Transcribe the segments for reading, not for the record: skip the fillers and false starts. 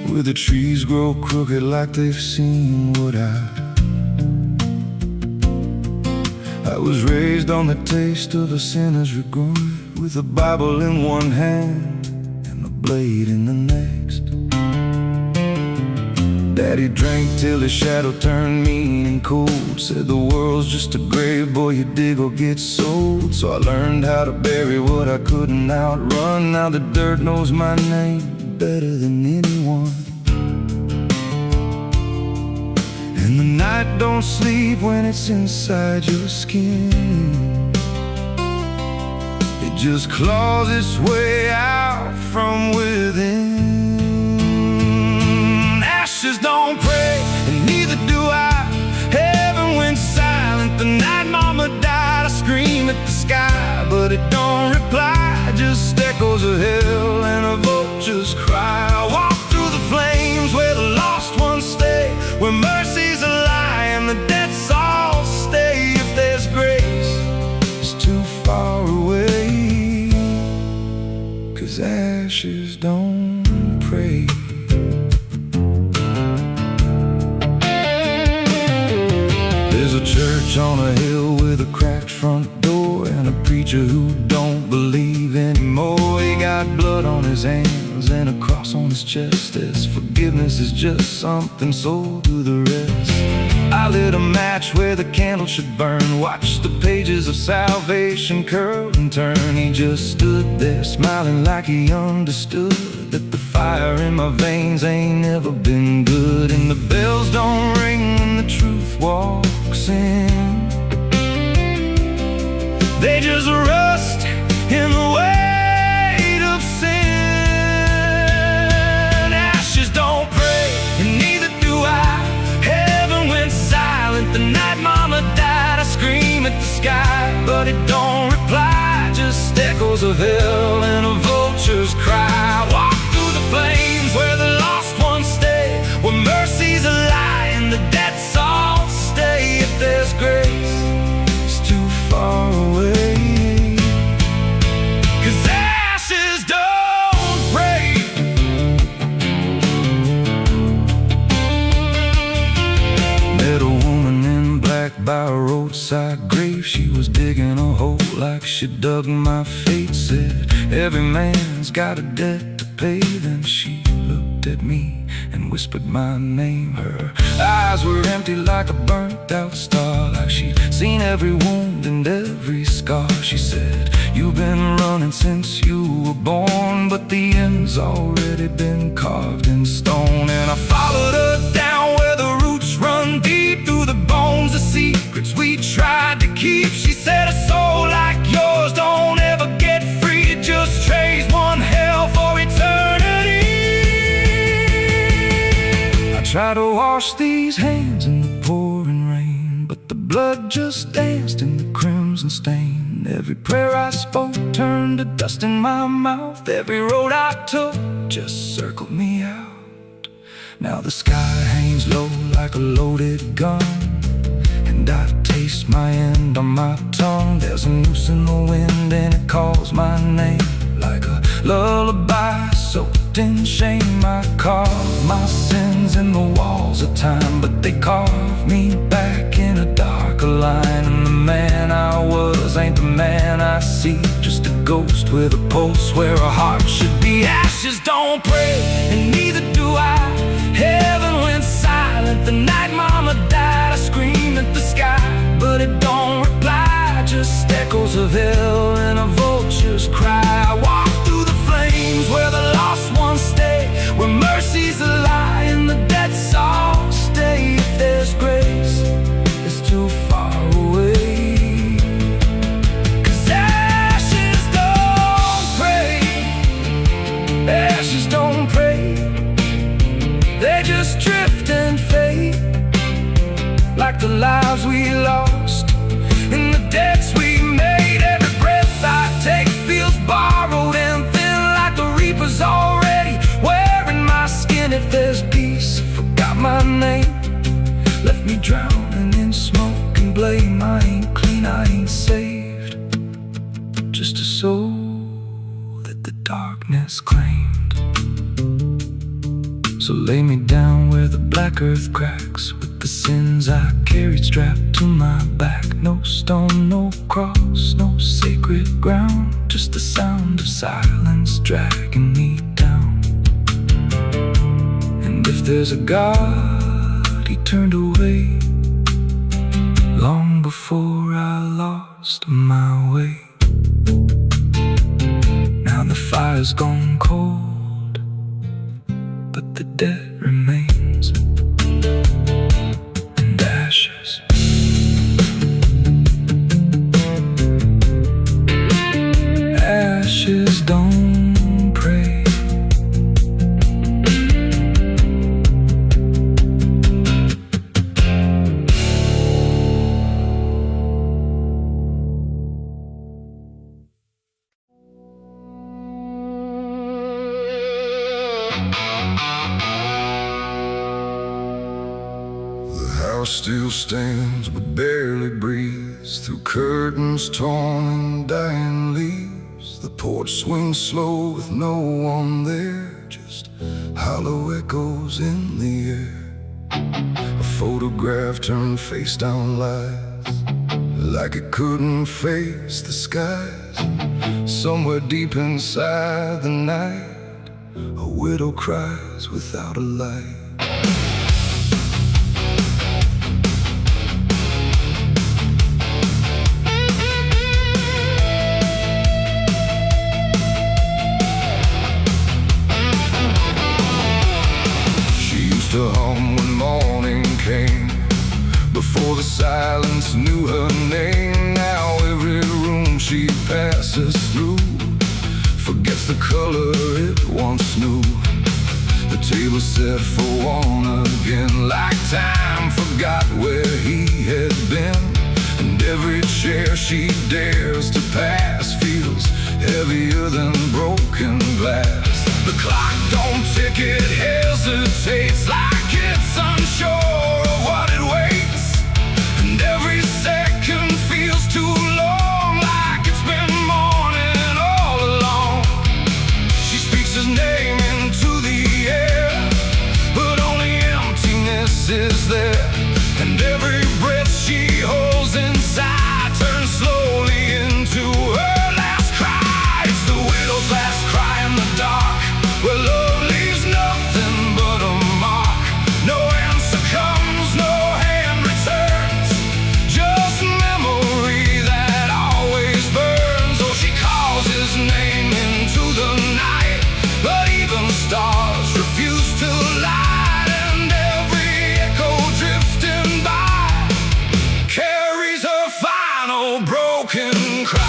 where the trees grow crooked like they've seen what I was raised on the taste of a sinner's regret, with a Bible in one hand and a blade in the next. Daddy drank till his shadow turned mean and cold, said the world's just a grave, boy, you dig or get sold. So I learned how to bury what I couldn't outrun. Now the dirt knows my name better than anyone. And the night don't sleep when it's inside your skin. It just claws its way out from within. Ashes don't pray, and neither do I. Heaven went silent the night mama died. I scream at the sky, but it don't reply. Just echoes of hell and a vulture's cry. I walk through the flames where the lost ones stay, where mercy's a lie and the dead souls stay. If there's grace, it's too far away, 'cause ashes don't pray. There's a church on a hill with a cracked front door, and a preacher who don't believe anymore. He got blood on his hands and a cross on his chest, as forgiveness is just something sold to the rest. I lit a match where the candle should burn, watched the pages of salvation curl and turn. He just stood there smiling like he understood that the fire in my veins ain't never been good. And the bells don't ring when the truth walks in, they just rust in the weight of sin. Ashes don't pray, and neither do I. Heaven went silent the night mama died. I scream at the sky, but it don't reply. Just echoes of hell and a vulture's cry. I walk through the flames where the lost ones stay, where mercy's a lie and the dead souls stay. If there's grace, it's too far away, 'cause ashes don't pray. Met a woman in black by a roadside grave. She was digging a hole like she dug my fate. Said every man's got a debt to pay. Then she looked at me and whispered my name. Her eyes were empty like a burnt out star, like she'd seen every wound and every scar. She said, you've been running since you were born, but the end's already been carved in stone. And I followed her down where the roots run deep through the bones, the secrets we tried to keep. She said, a soul like yours don't ever get free. It just trades one hell for eternity. I try to wash these hands in the pouring rain, but the blood just danced in the crimson stain. Every prayer I spoke turned to dust in my mouth. Every road I took just circled me out. Now the sky hangs low like a loaded gun, and I taste my end on my tongue. There's a noose in the wind and it calls my name like a lullaby soaked in shame. I carve my sins in the walls of time, but they carve me back in a darker line. And the man I was ain't the man I see, just a ghost with a pulse where a heart should be. Ashes don't pray, and neither do I. Heaven went silent the night mama died. I scream at the sky, but it don't reply. Just echoes of hell and a vulture's cry. I walk through the flames where the lost ones stay, where mercy's a lie and the dead souls stay. If there's grace, it's too far away, 'cause ashes don't pray. Ashes don't pray, they just drift and fade, like the lives we lost and the debts we made. Every breath I take feels borrowed and thin, like the reaper's already wearing my skin. If there's peace, I forgot my name, left me drowning in smoke and blame. I ain't clean, I ain't saved, just a soul that the darkness claimed. So lay me down where the black earth cracks, with the sins I carried strapped to my back. No stone, no cross, no sacred ground, just the sound of silence dragging me down. And if there's a God, he turned away long before I lost my way. Now the fire's gone cold, but the debt remains, and ashes. Ashes don't pray. Still stands but barely breathes through curtains torn and dying leaves. The porch swings slow with no one there, just hollow echoes in the air. A photograph turned face down lies, like it couldn't face the skies. Somewhere deep inside the night, a widow cries without a light. To hum when morning came, before the silence knew her name. Now every room she passes through forgets the color it once knew. The table set for one again, like time forgot where he had been. And every chair she dares to pass feels heavier than broken glass. The clock don't tick, it hesitates, like it's unsure of what it waits. And every second feels too long, like it's been mourning all along. She speaks his name into the air, but only emptiness is there. And every breath she holds inside turns slowly into her last cry. It's the widow's last cry in the dark, where love leaves nothing but a mark. No answer comes, no hand returns, just memory that always burns. Oh, she calls his name into the night, but even stars refuse to light. And every echo drifting by carries her final broken cry.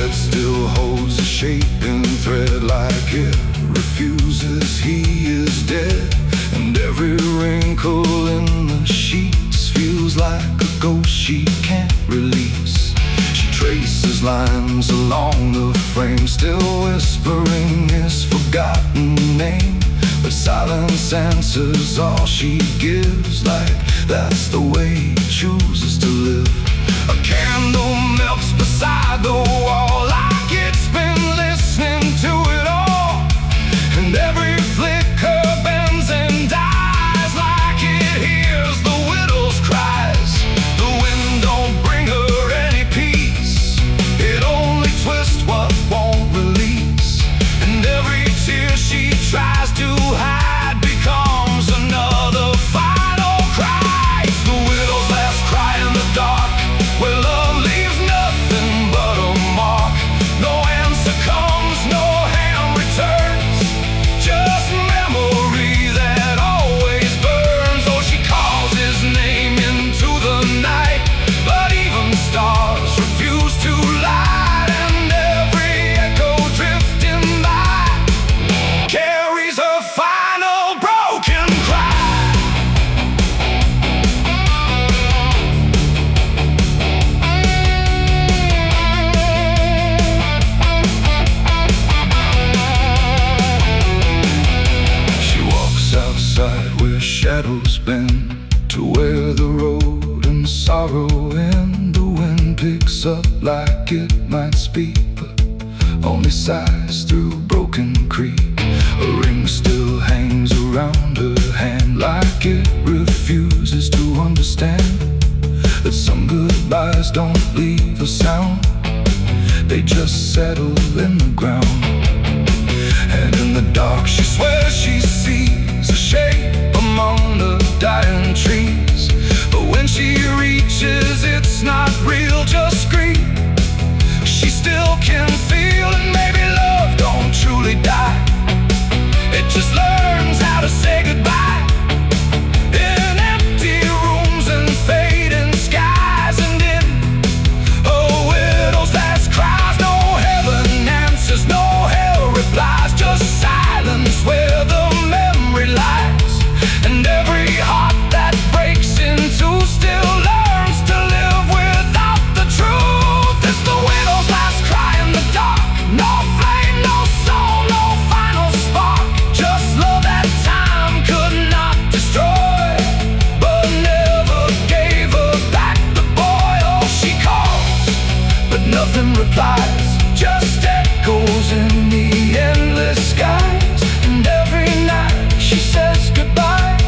Still holds a shaping thread, like it refuses he is dead. And every wrinkle in the sheets feels like a ghost she can't release. She traces lines along the frame, still whispering his forgotten name. But silence answers all she gives, like that's the way he chooses to live. A candle melts beside the wall, like it's been listening to it all. And every flicker bends and dies, like it hears the widow's cries. The wind don't bring her any peace, it only twists what won't release. And every tear she tries to hide becomes another final cry. It's the widow's last cry in the dark, where love leaves nothing up like it might speak, but only sighs through broken creek. A ring still hangs around her hand, like it refuses to understand that some goodbyes don't leave a sound, they just settle in the ground. And in the dark she swears she sees a shape among the dying trees, but when she reaches, it's not real, just grief. She still can feel, and maybe love don't truly die, it just learns how to say goodbye. In empty rooms and fading skies, and in a widow's last cries, no heaven answers, no hell replies, just silence where the memory lies. And every heart that breaks in two still learns to live without the truth. It's the widow's last cry in the dark, no flame, no soul, no final spark, just love that time could not destroy, but never gave her back the boy. Oh, she calls, but nothing replies, just echoes in the endless skies. And every night she says goodbye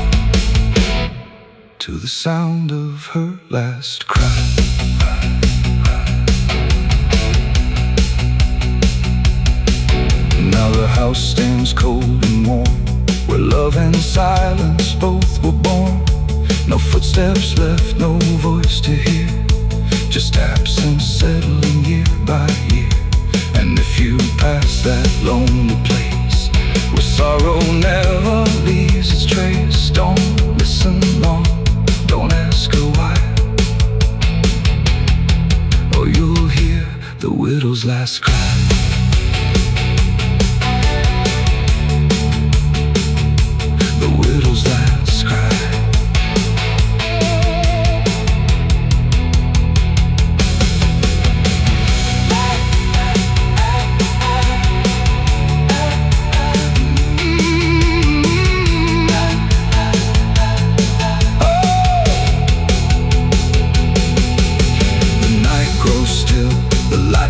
to the sound of her last cry. Now the house stands cold and warm, where love and silence both were born. No footsteps left, no voice to hear, just absence settling year by year. And if you pass that lonely place where sorrow never leaves its trace, don't listen long, don't ask her why, or you'll hear the widow's last cry. The widow's last cry.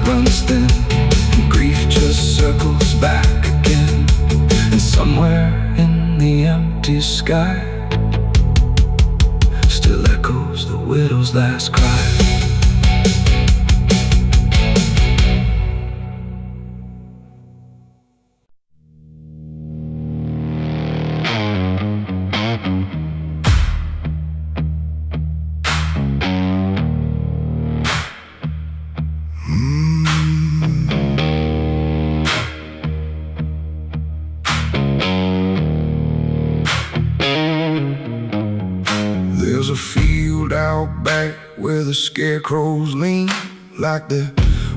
Runs thin, and grief just circles back again. And somewhere in the empty sky still echoes the widow's last cry. There's a field out back where the scarecrows lean, like they're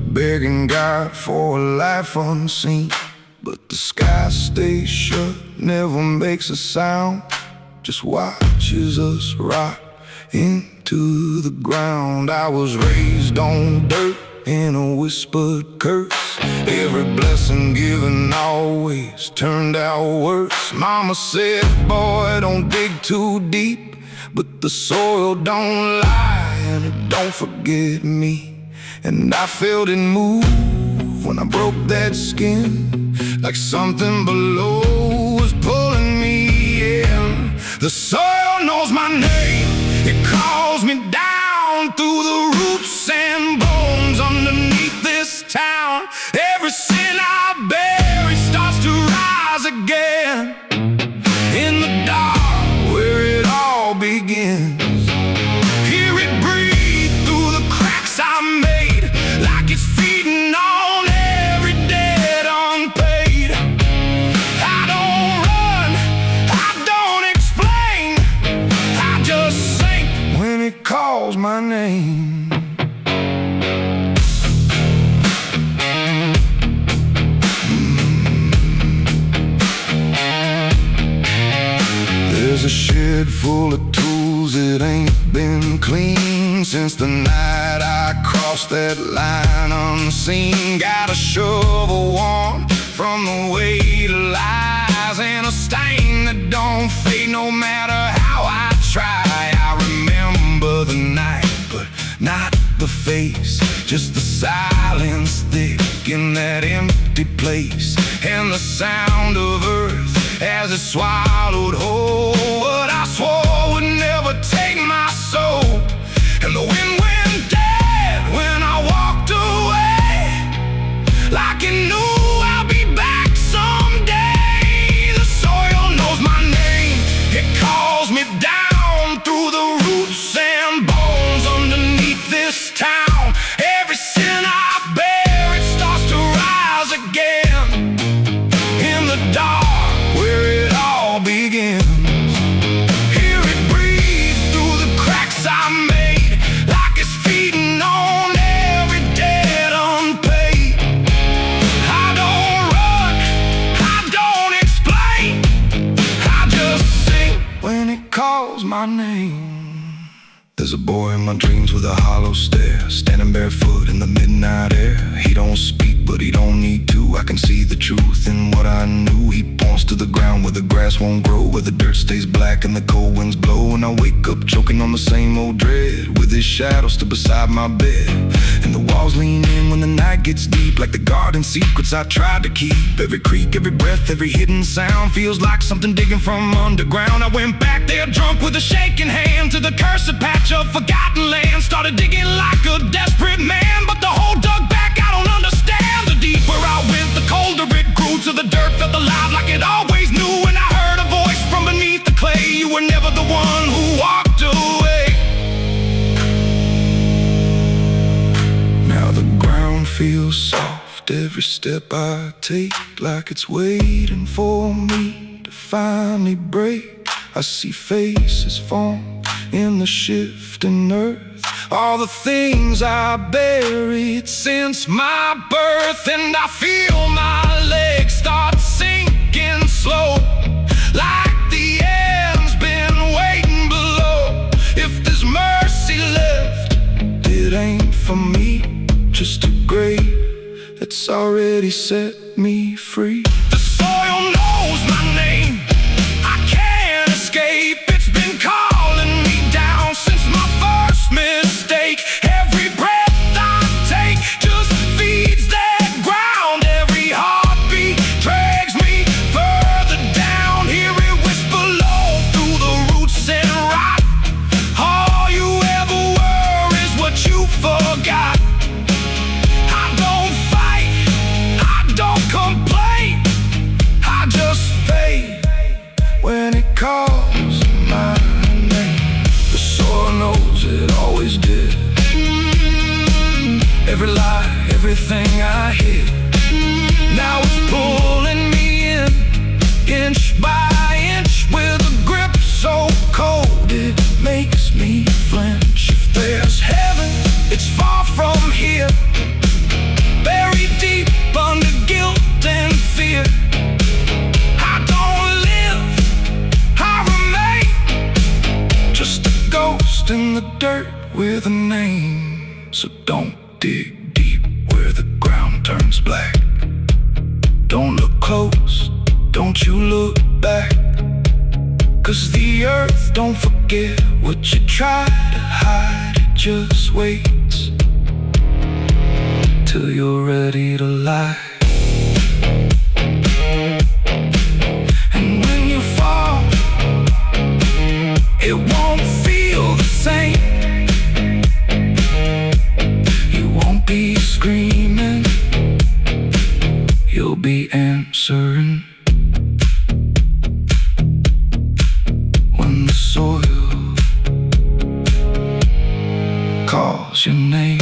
begging God for a life unseen. But the sky stays shut, never makes a sound, just watches us rot into the ground. I was raised on dirt in a whispered curse, every blessing given always turned out worse. Mama said, boy, don't dig too deep, but the soil don't lie and it don't forget me. And I felt it move when I broke that skin, like something below was pulling me in. The soil knows my name, it calls me down through the roots and bones underneath this town. Every sin I bury starts to rise again in the dark where it all begins. Hear it breathe through the cracks I made, like it's feeding on every debt unpaid. I don't run, I don't explain, I just sink when it calls my name. There's a shed full of tools that ain't been clean since the night I crossed that line unseen. Got a shovel worn from the weight of lies, and a stain that don't fade no matter how I try. I remember the night, but not the face, Just the silence thick in that empty place, and the sound of earth as it swallowed whole what I swore would never take my soul. And the wind went dead when I walked away, like it knew I'll be back someday. The soil knows my name, it calls me down through the roots and bones underneath this town. Every sin I bear, it starts to rise again in the dark where it all begins. Hear it breathe through the cracks I made, like it's feeding on every debt unpaid. I don't run, I don't explain, I just sing when it calls my name. There's a boy in my dreams with a hollow stare, standing barefoot in the midnight air. He don't speak, but he don't need to. I can see the truth in what I knew. He points to the ground where the grass won't grow, where the dirt stays black and the cold winds blow. And I wake up choking on the same old dread, with his shadow still beside my bed. And the walls lean in when the night gets deep, like the garden secrets I tried to keep. Every creak, every breath, every hidden sound feels like something digging from underground. I went back there drunk with a shaking hand to the cursed patch of forgotten land. Started digging like a desperate man, but the hole dug back, I don't understand. The deeper I went, the colder it grew, till the dirt felt alive like it always knew. And I heard a voice from beneath the clay, you were never the one who walked away. Now the ground feels soft, every step I take, like it's waiting for me to finally break. I see faces form in the shifting earth, all the things I buried since my birth. And I feel my legs start sinking slow, like the end's been waiting below. If there's mercy left, it ain't for me, just a grave that's already set me free. The soil knows my name, I can't escape. It's been calling me down since my first mistake. Every breath I take just feeds that ground. Every heartbeat drags me further down. Hear it whisper low through the roots and rot. All you ever were is what you forgot. I don't fight, I don't complain, I just fade when it calls my name. The soil knows it always did. Every lie, everything I hid, now it's pulling me in, inch by inch, with a grip so cold it makes me flinch. If there's heaven, it's far from here, buried deep under guilt and fear. I don't live, I remain, just a ghost in the dirt with a name. So don't dig deep where the ground turns black. Don't look close, don't you look back, 'cause the earth don't forget what you try to hide. It just waits till you're ready to lie. And when you fall, it won't feel the same. You won't be screaming, you'll be answering. When the soil calls your name.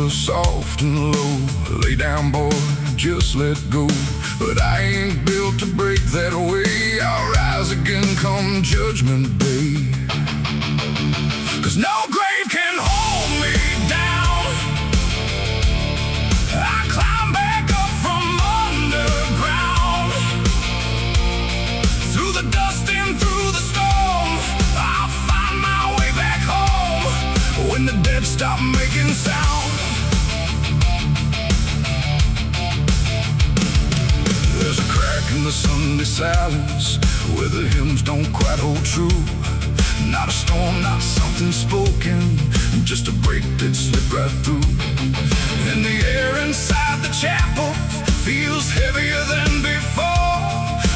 Soft and low, lay down boy, just let go. But I ain't built to break that way. I'll rise again come judgment day. 'Cause no grave can hold me down. I climb back up. sound. There's a crack in the Sunday silence where the hymns don't quite hold true. Not a storm, not something spoken, just a break that slipped right through. And the air inside the chapel feels heavier than before,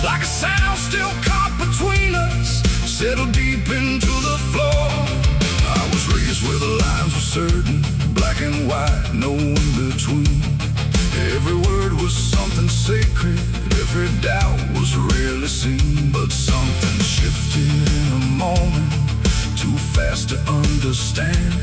like a sound still caught between us, settled deep into the floor. I was raised where the lines were certain, black and white, no in between. Every word was something sacred, every doubt was rarely seen. But something shifted in a moment, too fast to understand.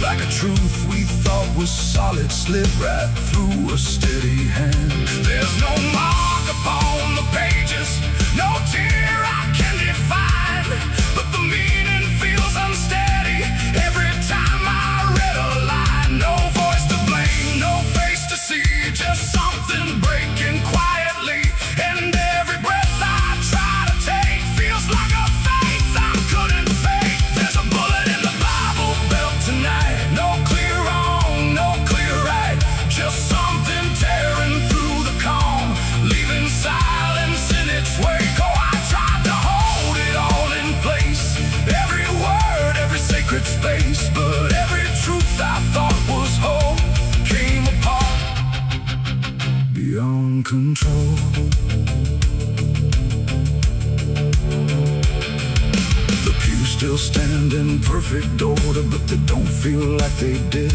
Like a truth we thought was solid slid right through a steady hand. There's no mark upon the pages, no tear I can define, but the meaning feels unsteady every time I read a line. No voice to blame, no face to see, just something breaking quietly. And every breath I try to take feels like a faith I couldn't fake. There's a bullet in the Bible belt tonight, no clear wrong, no clear right, just something tearing through the calm, leaving silence in its wake. Oh, I tried to hold it all in place, every word, every sacred space, but every truth I thought was whole came apart beyond control. The pews still stand in perfect order, but they don't feel like they did.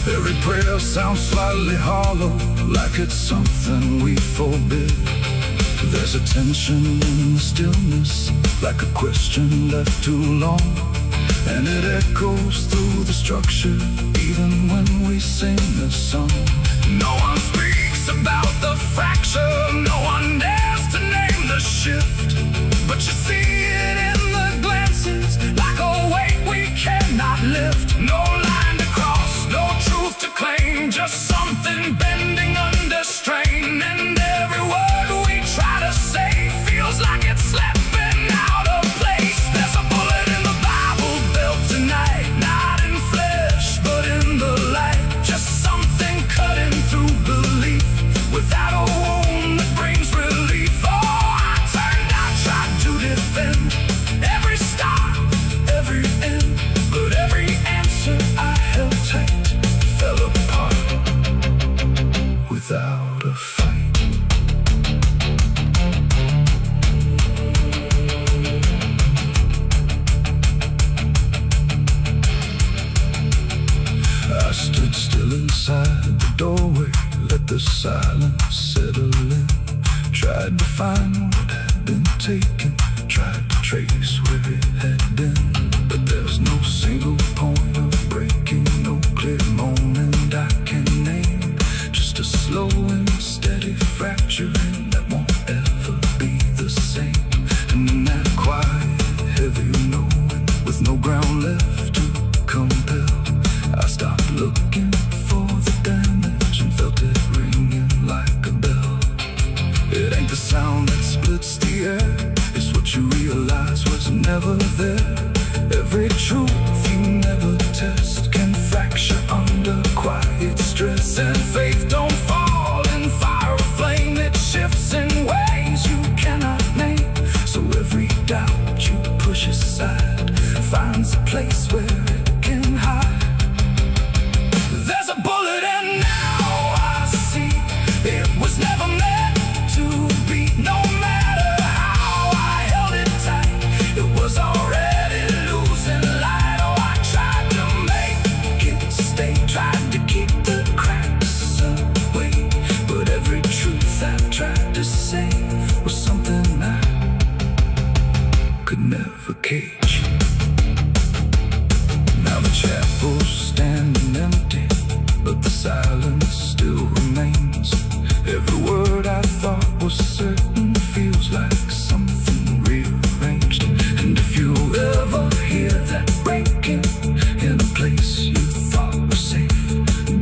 Every prayer sounds slightly hollow, like it's something we forbid. There's a tension in the stillness, like a question left too long, and it echoes through the structure, even when we sing this song. No one speaks about the fracture, no one dares to name the shift, but you see it in the glances, like a weight we cannot lift. No line to cross, no truth to claim, just something bending under strain. And every word we try to say feels like it's slipping out of place. There's a bullet in the Bible belt tonight, not in flesh but in the light, just something cutting through belief without a wound that brings relief. Oh, I turned, I tried to defend every start, every end, but every answer I held tight fell apart without a fight. I stood still inside the doorway, let the silence settle in. Tried to find what had been taken, tried to trace where it had been, but there's no single point of breaking, no clear moment I can name. Just a slow and steady fracturing that won't ever be the same. And in that quiet, heavy knowing, with no ground left to compel, I stopped looking for the damage and felt it ringing like a bell. It ain't the sound that splits the air, it's what you realize was never there. Every truth you never test can fracture under quiet stress. And faith don't fall in fire or flame, it shifts in ways you cannot name. So every doubt you push aside finds a place where it can hide. There's a bullet and now I see it was never meant to be. No matter how I held it tight, it was already losing light. Oh, I tried to make it stay, tried to keep the cracks away, but every truth I tried to say was something I could never cage. Now the chapel's standing empty, but the silence still remains. Every word I thought was certain feels like something rearranged. And if you ever hear that breaking in a place you thought was safe,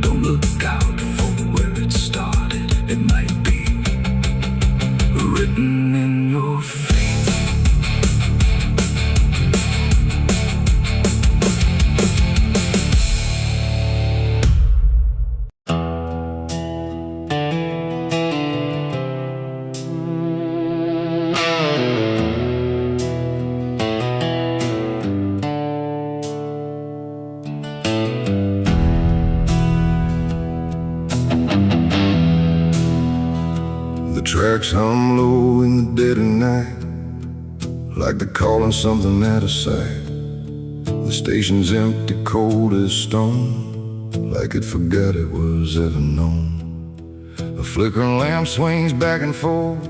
don't look out for where it started. It might be written in your fate. tracks hum low in the dead of night, like they're calling something out of sight. The station's empty, cold as stone, like it forgot it was ever known. A flickering lamp swings back and forth,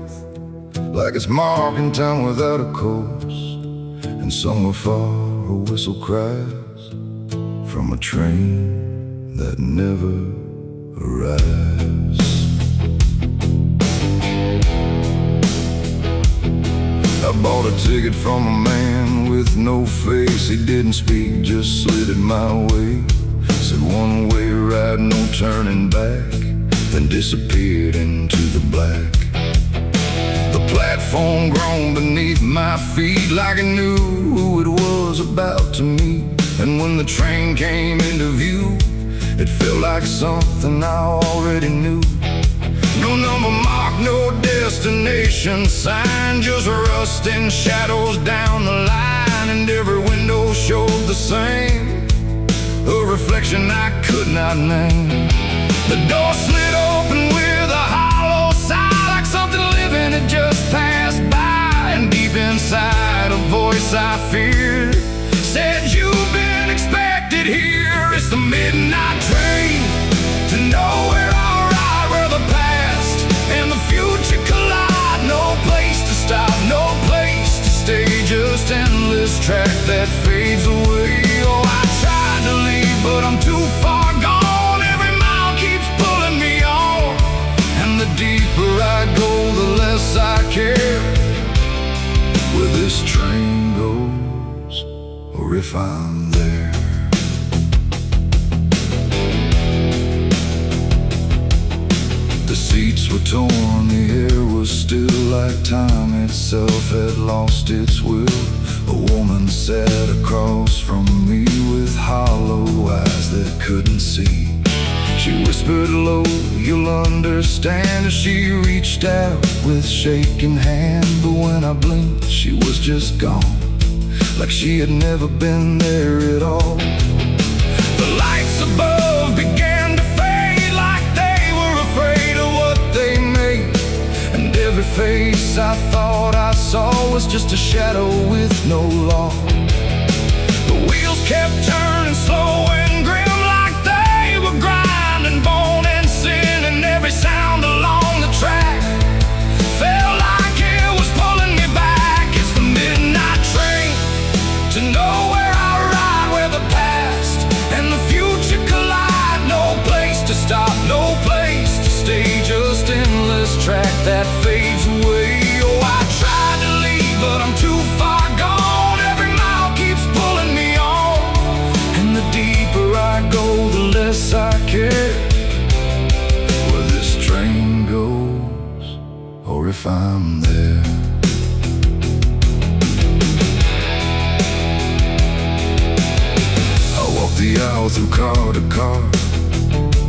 like it's marking time without a course. And somewhere far a whistle cries from a train that never arrives. I bought a ticket from a man with no face. He didn't speak, just slid it my way. Said one way ride, no turning back, then disappeared into the black. The platform groaned beneath my feet, like it knew who it was about to meet. And when the train came into view, it felt like something I already knew. No number mark, no destination sign, just rusting shadows down the line. And every window showed the same, a reflection I could not name. The door slid open with a hollow sigh, like something living had just passed by. And deep inside a voice I feared said, "You've been expected here." It's the midnight train to nowhere, alright, where the past and the future collide. No place to stop, no place to stay, just endless track that fades away. Oh, I tried to leave, but I'm too far gone. Every mile keeps pulling me on, and the deeper I go, the less I care where this train goes, or if I'm there. The seats were torn, the air was still, like time itself had lost its will. A woman sat across from me with hollow eyes that couldn't see. She whispered low, "You'll understand," as she reached out with shaking hand. But when I blinked, she was just gone, like she had never been there at all. The lights above began to fade, like they were afraid of what they made. And every face I thought I saw was just a shadow with no law. The wheels kept turning slow and grim, like they were grinding bone and sin. And every sound along the track felt like it was pulling me back. It's the midnight train to nowhere, I ride, where the past and the future collide. No place to stop, no place to stay, just endless track that fades away. Oh, I tried to leave, but I'm too far gone. Every mile keeps pulling me on, and the deeper I go, the less I care where this train goes, or if I'm there. I walked the aisle through car to car,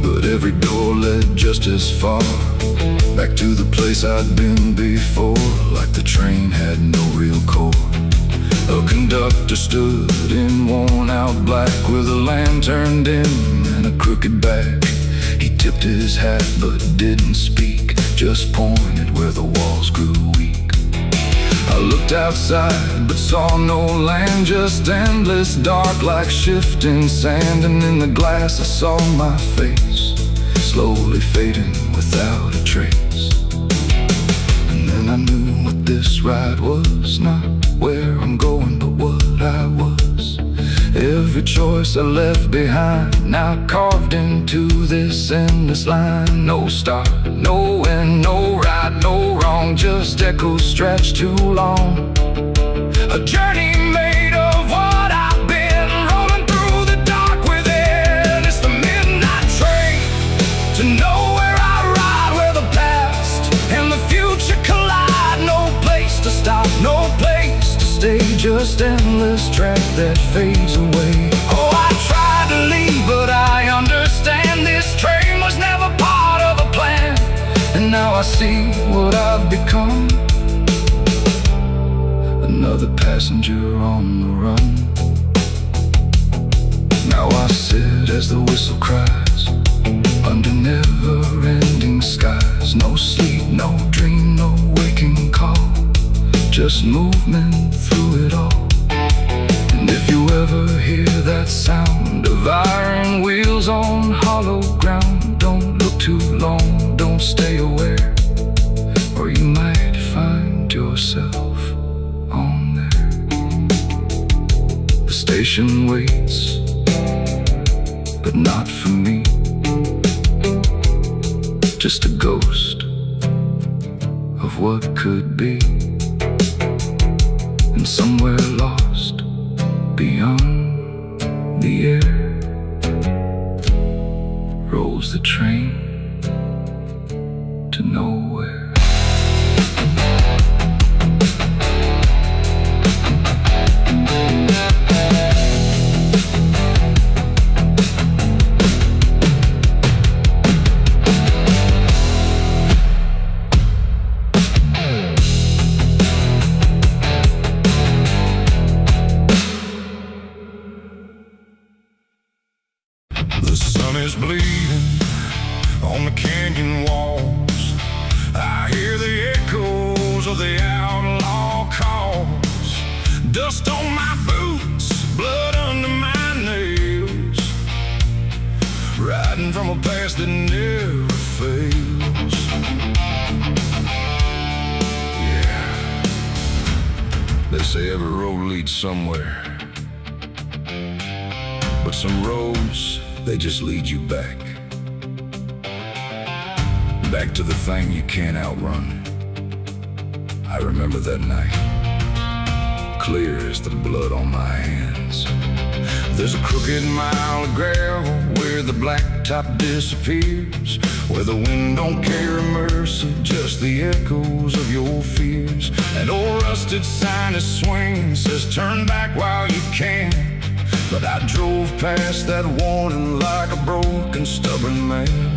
but every door led just as far back to the place I'd been before, like the train had no real core. A conductor stood in worn out black, with a lantern dim and a crooked back. He tipped his hat but didn't speak, just pointed where the walls grew weak. I looked outside but saw no land, just endless dark like shifting sand. And in the glass I saw my face, slowly fading without a trace. And then I knew what this ride was, not where I'm going, but what I was. Every choice I left behind, now carved into this endless line. No start, no end, no right, no wrong, just echoes stretched too long. A journey made of what I've been, rolling through the dark within. It's the midnight train to nowhere, I ride, where the past and the future collide. No place to stop, no place to stay, just endless track that fades away. Oh, I tried to leave, but I understand this train was never part of a plan. And now I see what I've become, another passenger on the run. Now I sit as the whistle cries, under never-ending skies. No sleep, no dream, no waking call, just movement through it all. And if you ever hear that sound of iron wheels on hollow ground, don't look too long, don't stay aware, or you might find yourself on there. The station waits, but not for me. Just a ghost of what could be, and somewhere lost beyond the air rolls the train to nowhere. The sun is bleeding on the canyon walls. I hear the echoes of the outlaw calls. Dust on my boots, blood under my nails, riding from a past that never fails. Yeah, they say every road leads somewhere, but some roads, they just lead you back to the thing you can't outrun. I remember that night, clear as the blood on my hands. There's a crooked mile of gravel where the blacktop disappears, where the wind don't carry mercy, just the echoes of your fears. An old rusted sign is swinging, says turn back while you can. But I drove past that warning like a broken, stubborn man.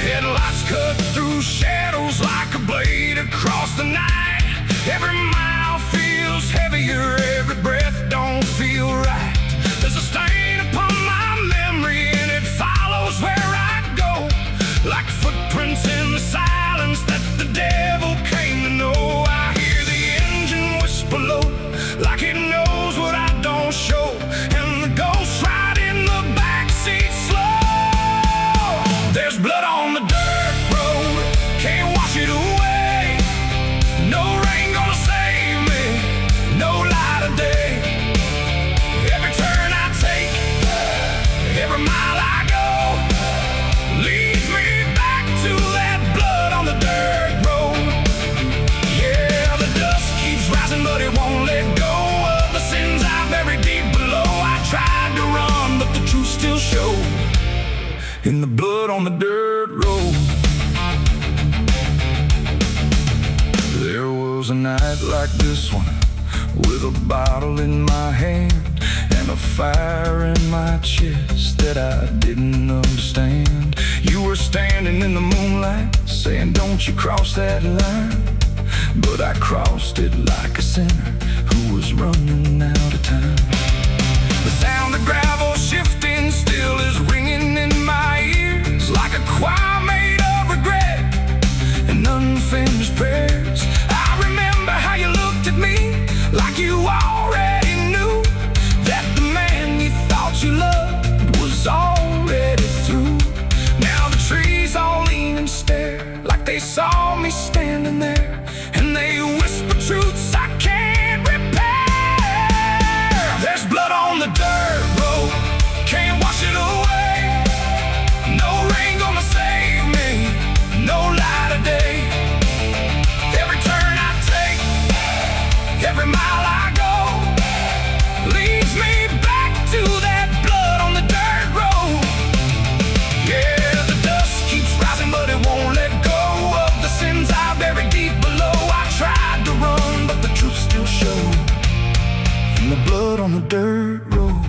Headlights cut through shadows like a blade across the night. Every mile feels heavier, every breath don't feel right. There's a stain upon my memory and it follows where I go, like footprints in the silence that the devil came to know. I hear the engine whisper low, like it knows what I don't show, and the ghost ride in the backseat slow. There's blood on the dirt road, can't wash it away. No rain gonna save me, no light of day. Every turn I take, every mile I go, leads me back to that blood on the dirt road. Yeah, the dust keeps rising, but it won't let go of the sins I buried deep below. I tried to run, but the truth still showed in the blood on the dirt road. There was a night like this one, with a bottle in my hand and a fire in my chest that I didn't understand. You were standing in the moonlight, saying don't you cross that line. But I crossed it like a sinner who was running out of time. The sound of gravel shifting still is ringing in my ears, like a choir made of regret and unfinished prayers. I remember how you looked at me like you already knew that the man you thought you loved was already through. Now the trees all lean and stare like they saw me standing there, and they whisper truths I can't repair. There's blood on the dirt road, can't wash it away. No rain gonna save me, no light of day. Every turn I take, every mile I go, leads me back to that blood on the dirt road. Yeah, the dust keeps rising, but it won't let go of the sins I buried deep below. I tried to run, but the truth still showed in the blood on the dirt road.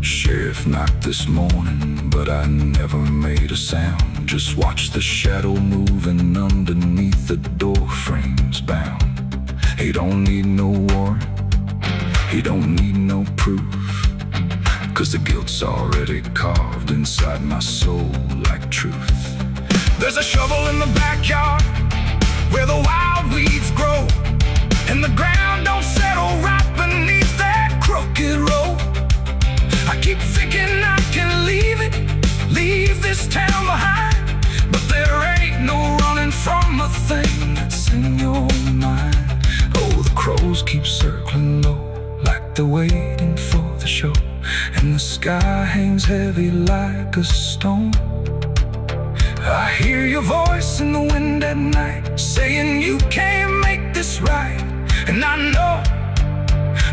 Sheriff knocked this morning, but I never made a sound. Just watched the shadow moving underneath the door frames bound. He don't need no warrant, he don't need no proof, 'cause the guilt's already carved in inside my soul like truth. There's a shovel in the backyard where the wild weeds grow, and the ground don't settle right beneath that crooked road. I keep thinking I can leave this town behind, but there ain't no running from a thing that's in your mind. Oh, the crows keep circling low like they're waiting for the show, and the sky hangs heavy like a stone. I hear your voice in the wind at night, saying you can't make this right, and I know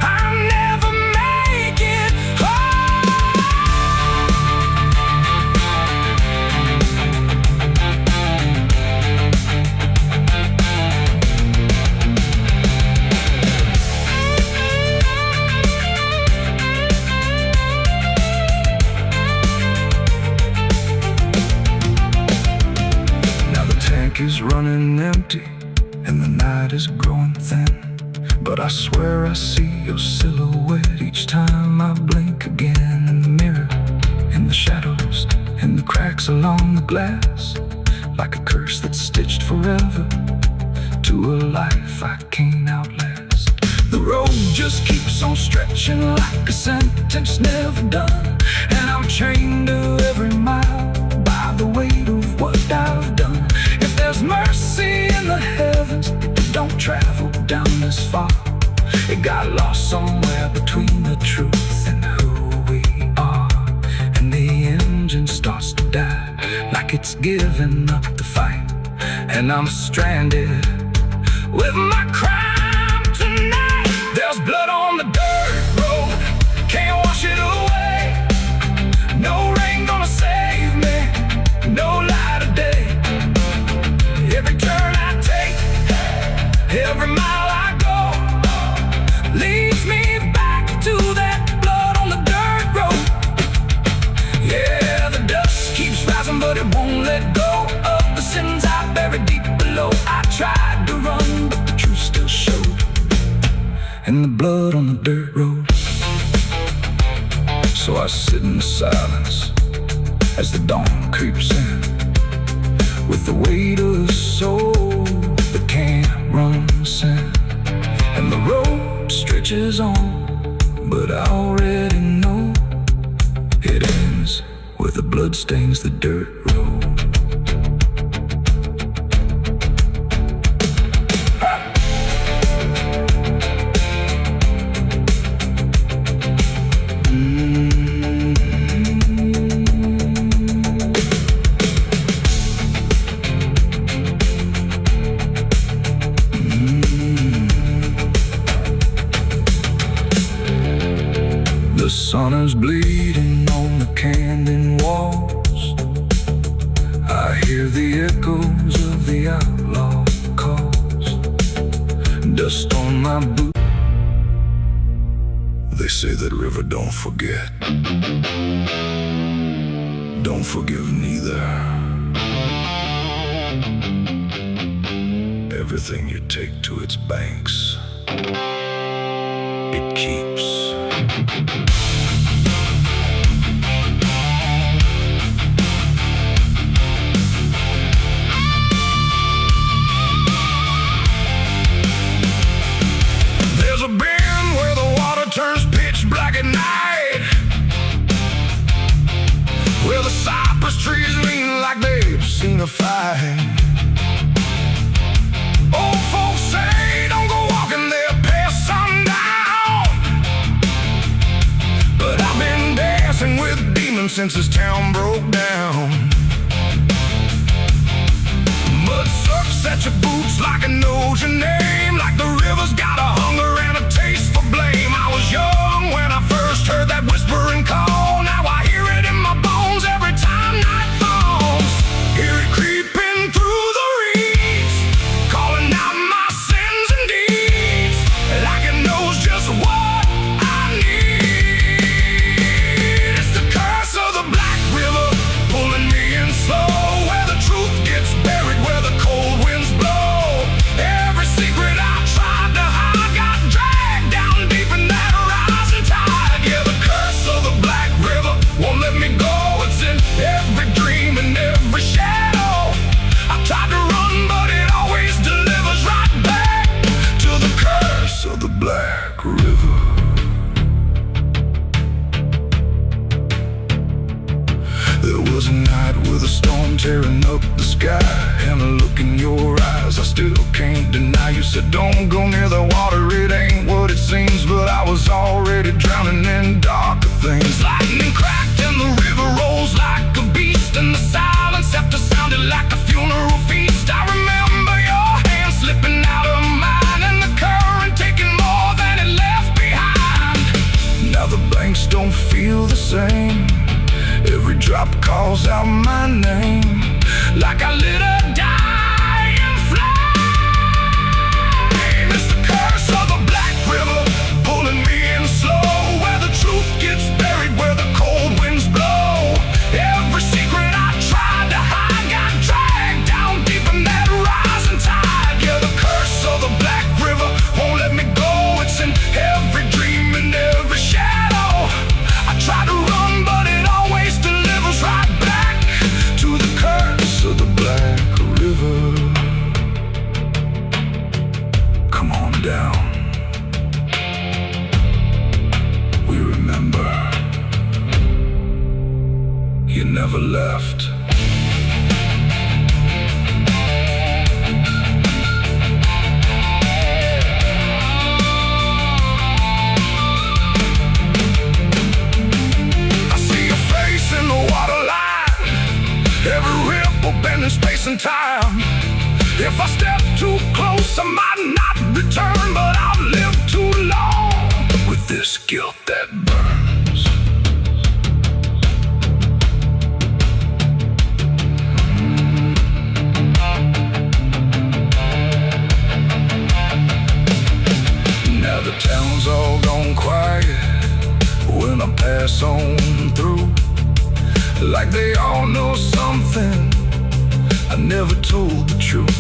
I'll never make it is running empty and the night is growing thin, but I swear I see your silhouette each time I blink again. In the mirror, in the shadows, in the cracks along the glass, like a curse that's stitched forever to a life I can't outlast. The road just keeps on stretching like a sentence never done, and I'm chained to every mile by the weight of what I've done. If there's mercy in the heavens, it don't travel down this far. It got lost somewhere between the truth and who we are, and the engine starts to die like it's giving up the fight, and I'm stranded with my crime tonight. There's blood on the dirt road, can't wash it away. No rain gonna save me, no light of day. Every turn I take, every mile I go, leads me back to that blood on the dirt road. Yeah, the dust keeps rising, but it won't let go of the sins I buried deep below. I tried to run, but the truth still showed, and the blood on the dirt road. So I sit in the silence as the dawn creeps in, with the weight of a soul that can't run sin, and the road stretches on, but I already know it ends where the blood stains the dirt road. The sun is bleeding on the canyon walls. I hear the echoes of the outlaw calls. Dust on my boots. They say that river don't forget, don't forgive neither. Everything you take to its banks, it keeps. There's a bend where the water turns pitch black at night, where the cypress trees lean like they've seen a fight. Old folks say don't go walking there past sundown, but I've been dancing with demons since this town broke down. Mud sucks at your boots like it knows your name, like the river's got a hunger and a taste for blame. I was young when I first heard that whispering call. Now I hear it in my bones every time night falls. Hear it creeping through the reeds, calling out my sins and deeds, like it knows just what I need. It's the curse of the Black River, pulling me in slow, where the truth gets buried, where the cold winds blow. Every secret I tried to hide Said don't go near the water, it ain't what it seems. But I was already drowning in darker things. Lightning cracked and the river rolls like a beast, and the silence after sounded like a funeral feast. I remember your hand slipping out of mine, and the current taking more than it left behind. Now the banks don't feel the same. Every drop calls out my name, like I lit a dying flame. It's the curse of the Black River, pulling me in slow, where the truth gets buried, where the cold winds blow. Every secret I tried to hide got dragged down deep in that rising tide. Yeah, the curse of the Black River won't let me go. It's in every dream and every shadow. I try to run, but it always delivers right back to the curse of the Black River. Come on down. We remember. You never left. Every ripple bending space and time. If I step too close, I might not return, but I've lived too long with this guilt that burns. Now the town's all gone quiet when I pass on through, like they all know something I never told the truth.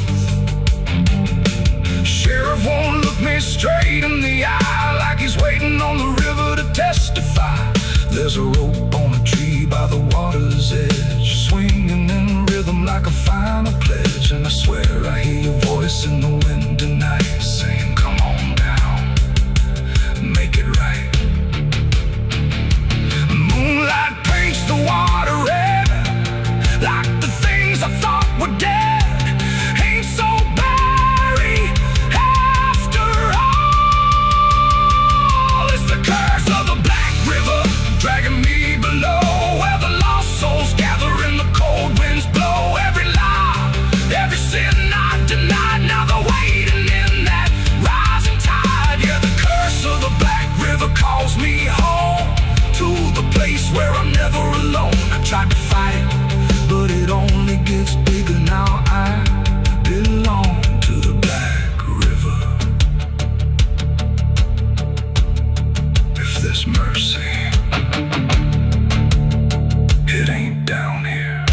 Sheriff won't look me straight in the eye, like he's waiting on the river to testify. There's a rope on a tree by the water's edge, swinging in rhythm like a final pledge. And I swear I hear your voice in the wind tonight, saying come on down, make it right. Moonlight paints the water red, like the things I thought were dead ain't so buried after all. It's the curse of the Black River dragging me below, where the lost souls gather and the cold winds blow. Every lie, every sin I denied, now they're waiting in that rising tide. Yeah, the curse of the Black River calls me home, to the place where I'm never alone. I tried to fight, but it only gets bigger now. I belong to the Black River. If there's mercy, it ain't down here.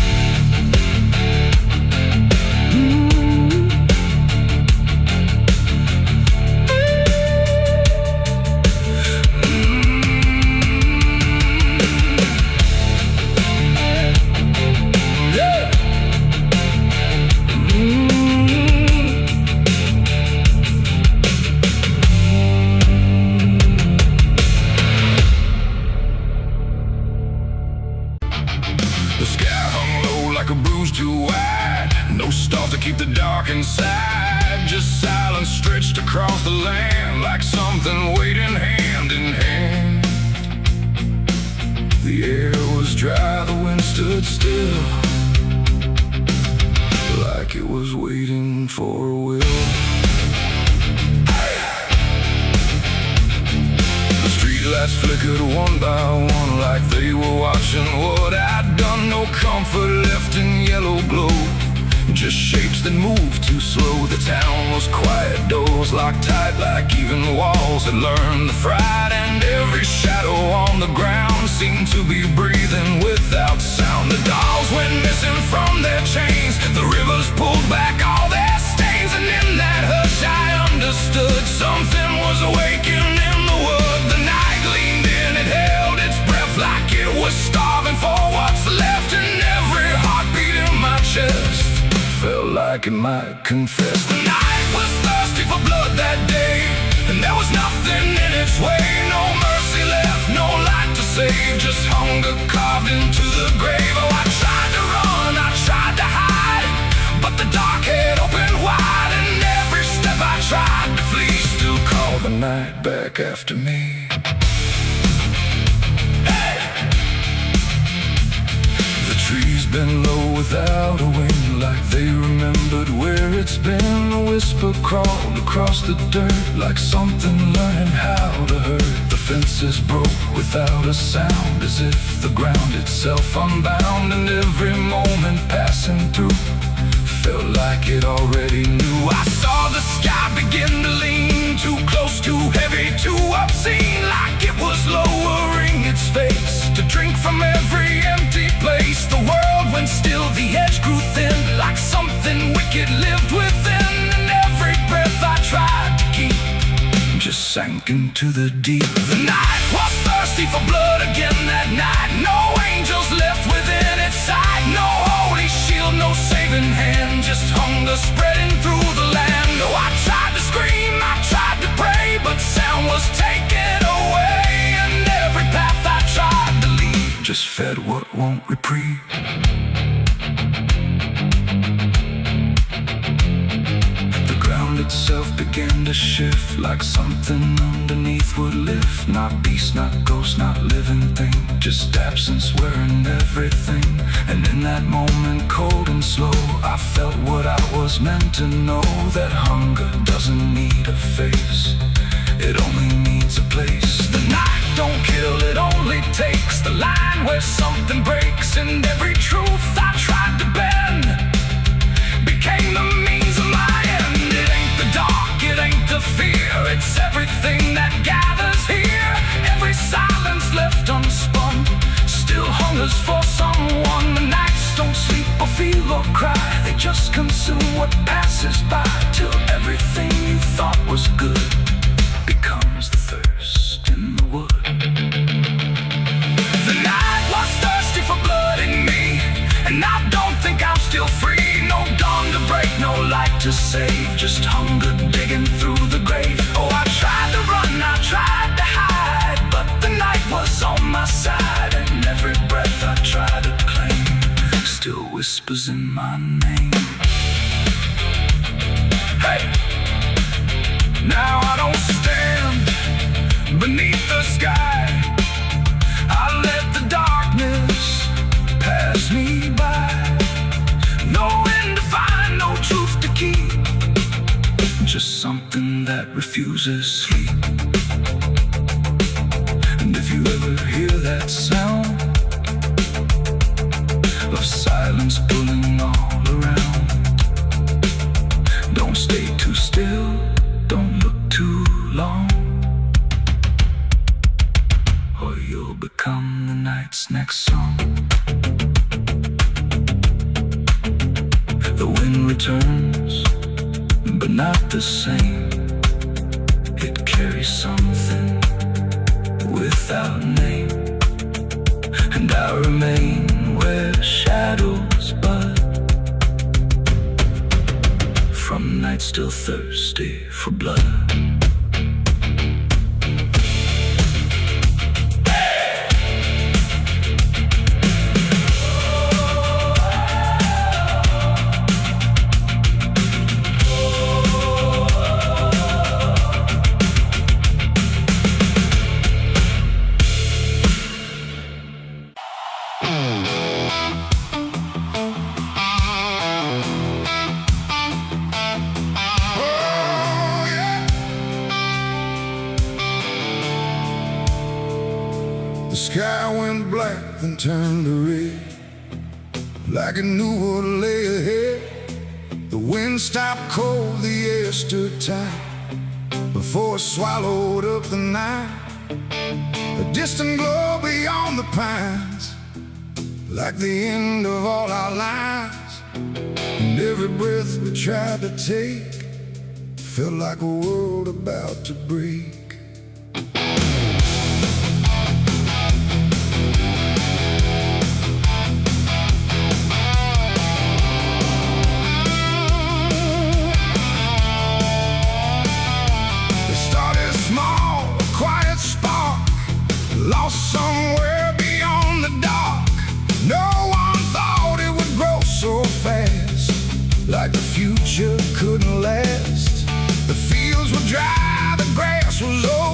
The sky hung low like a bruise too wide, no stars to keep the dark inside. Just silence stretched across the land, like something waiting hand in hand. The air was dry, the wind stood still, like it was waiting for a will. The streetlights flickered one by one, like they were watching what I'd done. No comfort left in yellow glow, just shapes that moved too slow. The town was quiet, doors locked tight, like even walls had learned the fright. And every shadow on the ground seemed to be breathing without sound. The dogs went missing from their chains, the rivers pulled back all their stains. And in that hush I understood something was awakening in the wood. The night leaned in, it held its breath like it was starving for what's left. And every heartbeat in my chest felt like it might confess. The night was thirsty for blood that day, and there was nothing in its way. No mercy left, no light to save, just hunger carved into the grave. Oh, I tried to run, I tried to hide, but the dark had opened wide, and every step I tried night back after me. The trees bend low without a wind, like they remembered where it's been. A whisper crawled across the dirt, like something learning how to hurt. The fences broke without a sound, as if the ground itself unbound. And every moment passing through felt like it already knew. I saw the sky begin to lean, too close, too heavy, too obscene, like it was lowering its face to drink from every empty place. The world went still, the edge grew thin, like something wicked lived within. And every breath I tried to keep just sank into the deep. The night was thirsty for blood again that night. No angels left within its sight, no holy shield, no saving hand, just hunger spreading through the land. Oh, I tried to scream, I tried to pray, but sound was taken away. And every path I tried to leave just fed what won't reprieve. The ground itself began to shift, like something underneath would lift. Not beast, not ghost, not living thing, just absence wearing everything. And in that moment, cold and slow, I felt what I was meant to know, that hunger doesn't need a face, it only needs a place. The night don't kill, it only takes the line where something breaks. And every truth I tried to bend became the means of my end. It ain't the dark, it ain't the fear, it's everything that gathers here. Every silence left unspun still hungers for someone. The nights don't sleep or feel or cry, they just consume what passes by, till everything you thought was good becomes the thirst in the wood. The night was thirsty for blood in me, and I don't think I'm still free. No dawn to break, no light to save, just hunger digging through the grave. Oh, I tried to run, I tried to hide, but the night was on my side. And every breath I tried to claim still whispers in my name. Hey! Now I don't stand beneath the sky, I let the darkness pass me by. No end to find, no truth to keep, just something that refuses sleep. And if you ever hear that sound of silence pulling all around, don't stay too still, don't look too long, or you'll become the night's next song. The wind returns, but not the same. It carries something without name, and I remain where shadows bud, from nights still thirsty for blood. The sky went black, then turned to red, like it knew what lay ahead. The wind stopped cold, the air stood tight, before it swallowed up the night. A distant glow beyond the pines, like the end of all our lives. And every breath we tried to take felt like a world about to break. Lost somewhere beyond the dark. No one thought it would grow so fast, like the future couldn't last. The fields were dry, the grass was old,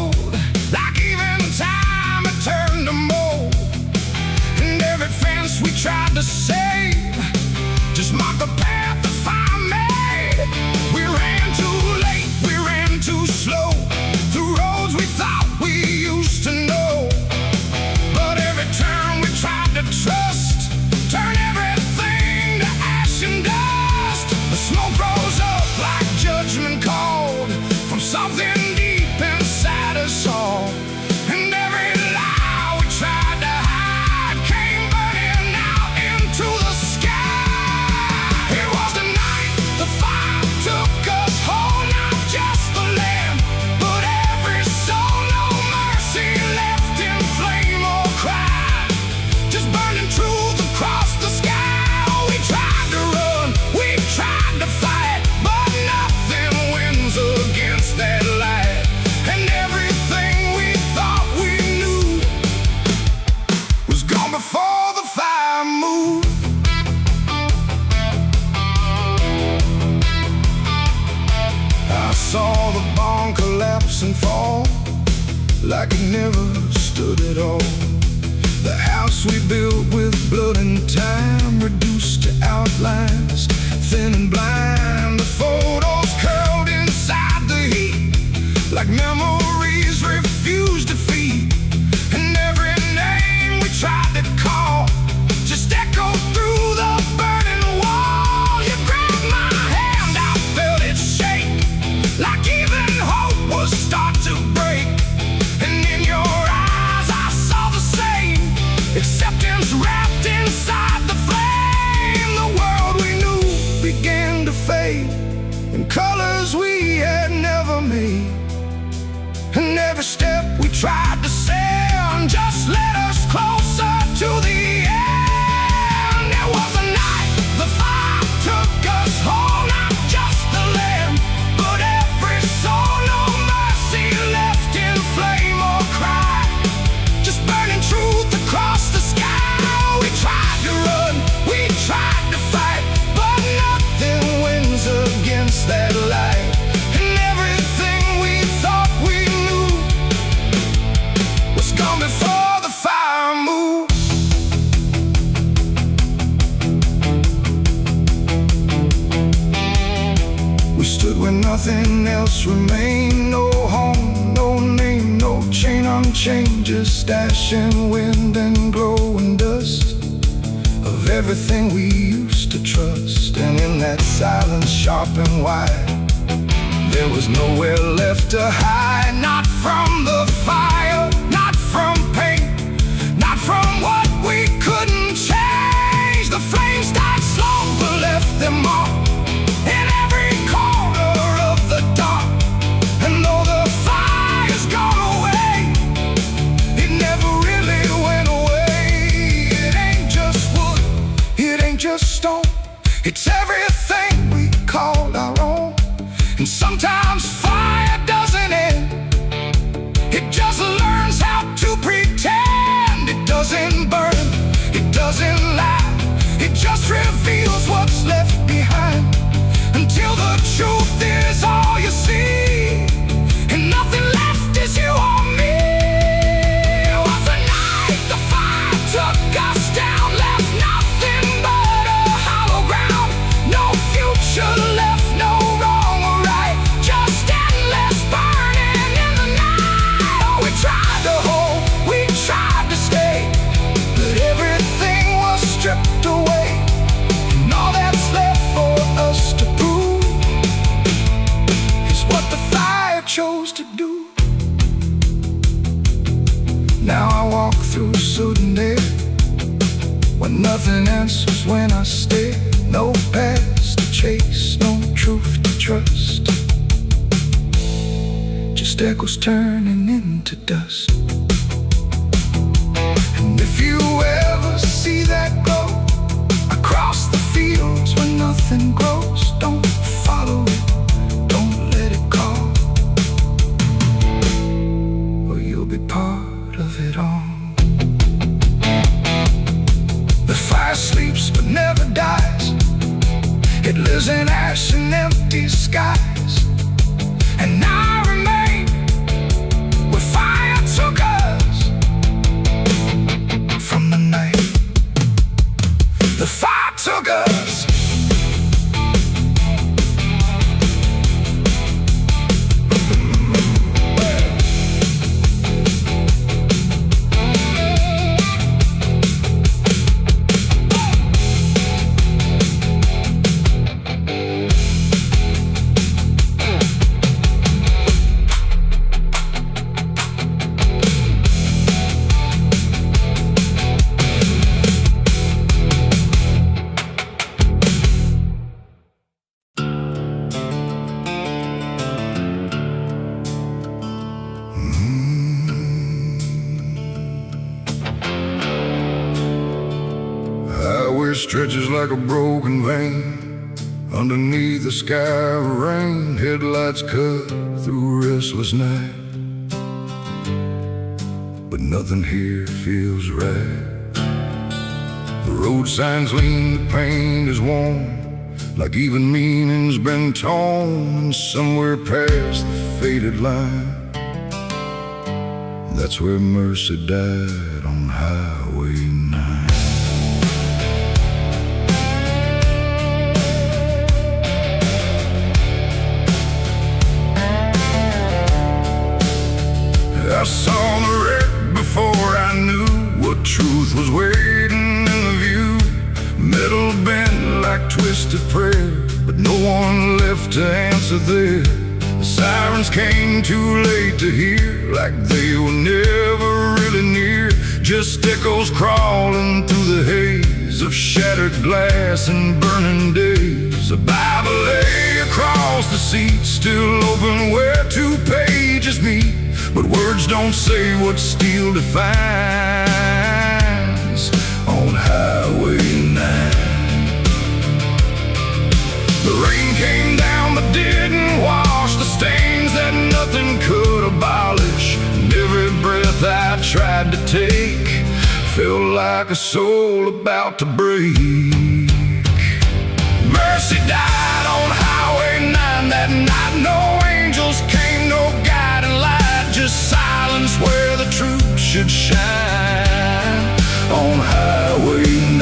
saw the barn collapse and fall like it never stood at all. The house we built with blood and time reduced to outlines, thin and blind. The photos curled inside the heat like memories refused defeat. And every name we tried to call just echoed through the burning wall. You grabbed my hand, I felt it shake like even hope was start to break. And in your eyes I saw the same acceptance wrapped inside the flame. The world we knew began to fade in colors we had never made. And every step we tried to send just led us closer to the end. There was a night the fire took us whole, not just the land, but every soul. No mercy left in flame or cry, just burning truth across the sky. We tried to run, we tried to fight, but nothing wins against that light. And everything we thought we knew was gone before the fire moved. We stood where nothing else remained. No home, no name, no chain unchained, just ash and wind and glowing dust of everything we used to trust. And in that silence, sharp and wide, there was nowhere left to hide. Not from the fire, not from pain, not from what we couldn't change. The flames died slow but left their mark in every corner of the dark. And though the fire's gone away, it never really went away. It ain't just wood, it ain't just stone, it's everything we called our own. And sometimes fire doesn't end, it just learns how to pretend. It doesn't burn, it doesn't lie, it just reveals what's left behind, until the truth is all you see, and nothing left is you or me. It was the night the fire took us down, left nothing but a hollow ground. No future left, no wrong or right, just endless burning in the night. Oh, we tried to hold, we tried to stay, but everything was stripped away. And all that's left for us to prove is what the fire chose to do. Now I walk through sudden air when nothing answers when I stare. No past to chase, no truth to trust, just echoes turning into dust. And if you ever see that glow across the fields where nothing grows, don't follow it, don't let it call, or you'll be part of it all. The fire sleeps but never dies, it lives in ash and empty skies. And I remain where fire took us from the night the fire took us. Stretches like a broken vein underneath the sky of rain. Headlights cut through a restless night, but nothing here feels right. The road signs lean, the paint is worn, like even meaning's been torn somewhere past the faded line. That's where mercy died, on Highway 9. I saw the wreck before I knew what truth was waiting in the view. Metal bent like twisted prayer, but no one left to answer there. The sirens came too late to hear, like they were never really near. Just echoes crawling through the haze of shattered glass and burning days. A Bible lay across the seat, still open where 2 pages meet. But words don't say what steel defines on Highway 9. The rain came down but didn't wash the stains that nothing could abolish. And every breath I tried to take felt like a soul about to break. Mercy died on Highway 9 that night. No angels came, no guiding light, just silence where the truth should shine on Highway 9.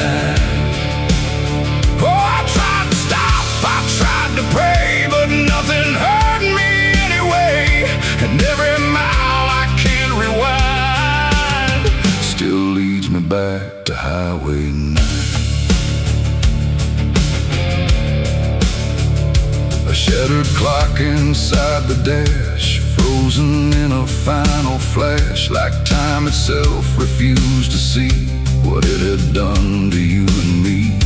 Oh, I tried to stop, I tried to pray, but nothing hurt me anyway. And every mile I can't rewind still leads me back to Highway 9. A shattered clock inside the dash, frozen in a final flash, like time itself refused to see what it had done to you and me.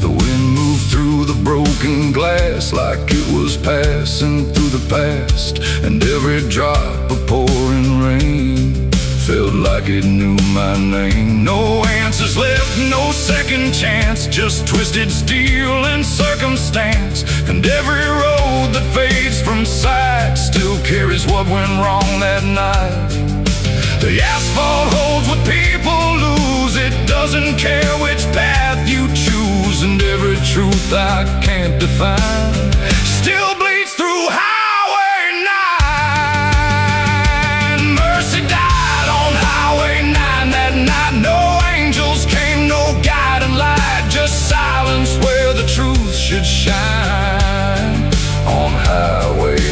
The wind moved through the broken glass like it was passing through the past, and every drop of pouring rain felt like it knew my name. No answers left, no second chance, just twisted steel and circumstance. And every road that fades from sight still carries what went wrong that night. The asphalt holds what people lose, it doesn't care which path you choose. And every truth I can't define still bleeds through Highway 9. Mercy died on Highway 9 that night. No angels came, no guiding light, just silence where the truth should shine on Highway 9.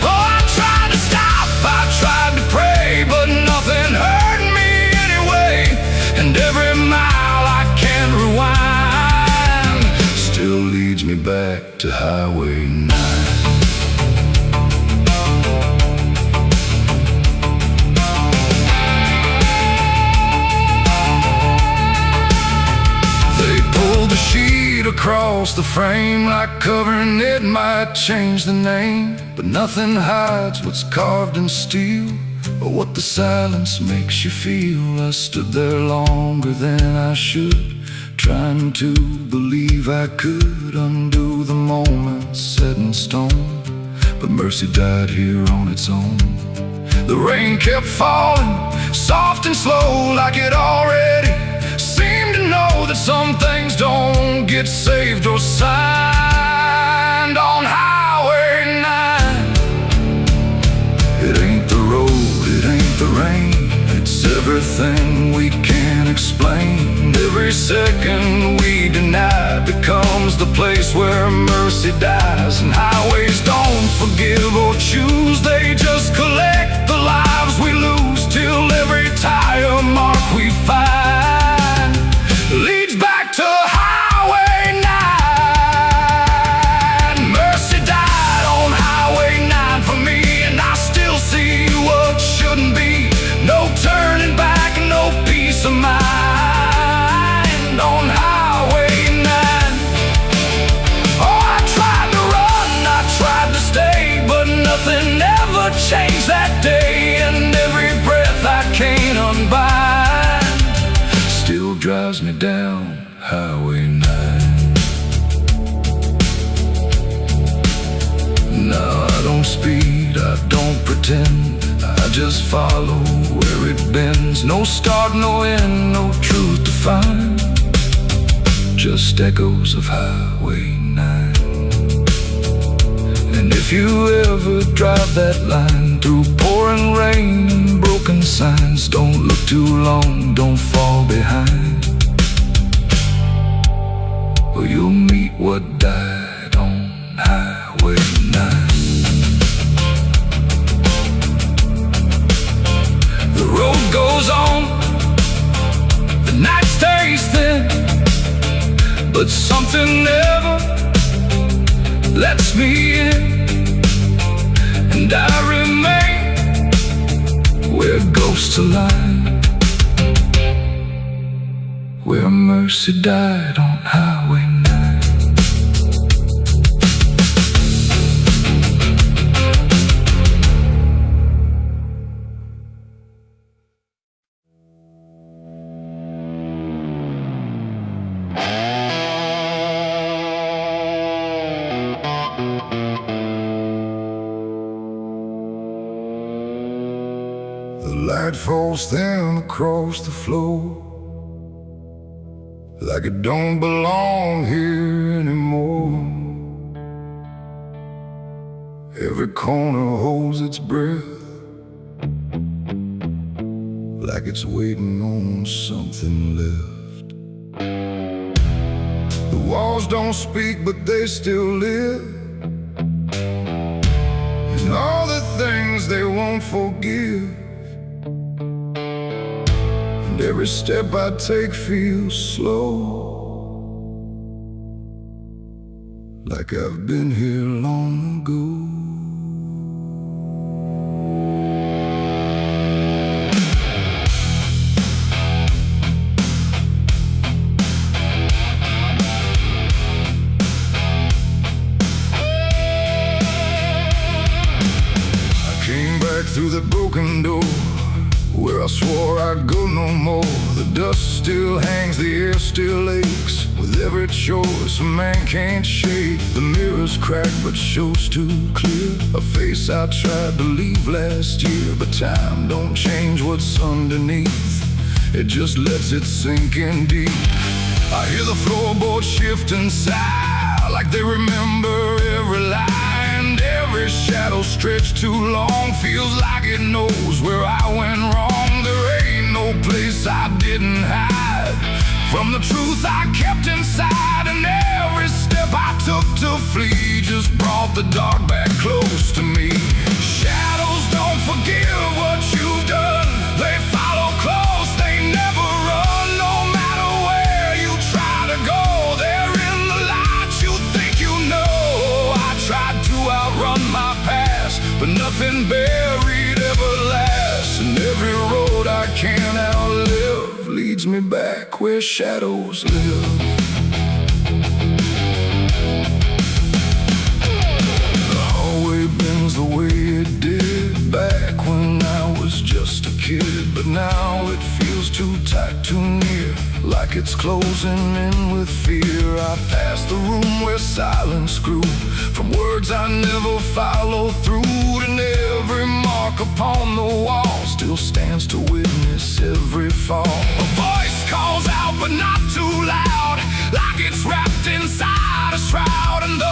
Oh, I tried to stop, I tried to pray, but nothing hurt me anyway. And every mile I can't rewind still leads me back to Highway 9. The sheet across the frame, like covering it might change the name. But nothing hides what's carved in steel, or what the silence makes you feel. I stood there longer than I should, trying to believe I could undo the moment set in stone. But mercy died here on its own. The rain kept falling, soft and slow, like it already seemed to know that some things don't get saved or signed on Highway 9. It ain't the road, it ain't the rain, it's everything we can't explain. Every second we deny becomes the place where mercy dies. And highways don't forgive or choose, they just collect the lives we lose, till every tire mark we find leads back to Highway 9. Mercy died on Highway 9 for me, and I still see what shouldn't be. No turning back, no peace of mind on Highway 9. Oh, I tried to run, I tried to stay, but nothing ever changed that day. And every breath I can't unbind still drives me down Highway 9. No, I don't speed, I don't pretend, I just follow where it bends. No start, no end, no truth to find, just echoes of Highway 9. And if you ever drive that line through pouring rain and broken signs, don't look too long, don't fall behind, or you'll meet what died on Highway 9. The road goes on, the night stays thin, but something never lets me in, and I remain where ghosts align, where mercy died on Highway 9. The light falls thin across the floor, like it don't belong here anymore. Every corner holds its breath, like it's waiting on something left. The walls don't speak, but they still live, and all the things they won't forgive. Every step I take feels slow, like I've been here long ago. I came back through the broken door, where I swore I'd go no more. The dust still hangs, the air still aches, with every choice a man can't shake. The mirror's cracked but shows too clear a face I tried to leave last year. But time don't change what's underneath, it just lets it sink in deep. I hear the floorboards shift and sigh, like they remember every line. Every shadow stretched too long feels like it knows where I went wrong. There ain't no place I didn't hide from the truth I kept inside, and every step I took to flee just brought the dark back close to me. Shadows don't forgive what you've done, they follow close, they never run. No matter where you try to go, they're in the light you think you know. I tried to outrun my past, but nothing buried ever lasts, and every road I can't outlive leads me back where shadows live. The hallway bends the way it did back when I was just a kid, but now it feels too tight, too near, like it's closing in with fear. I pass the room where silence grew, from words I never followed through, and every mark upon the wall still stands to witness every fall. A voice calls out but not too loud, like it's wrapped inside a shroud. And though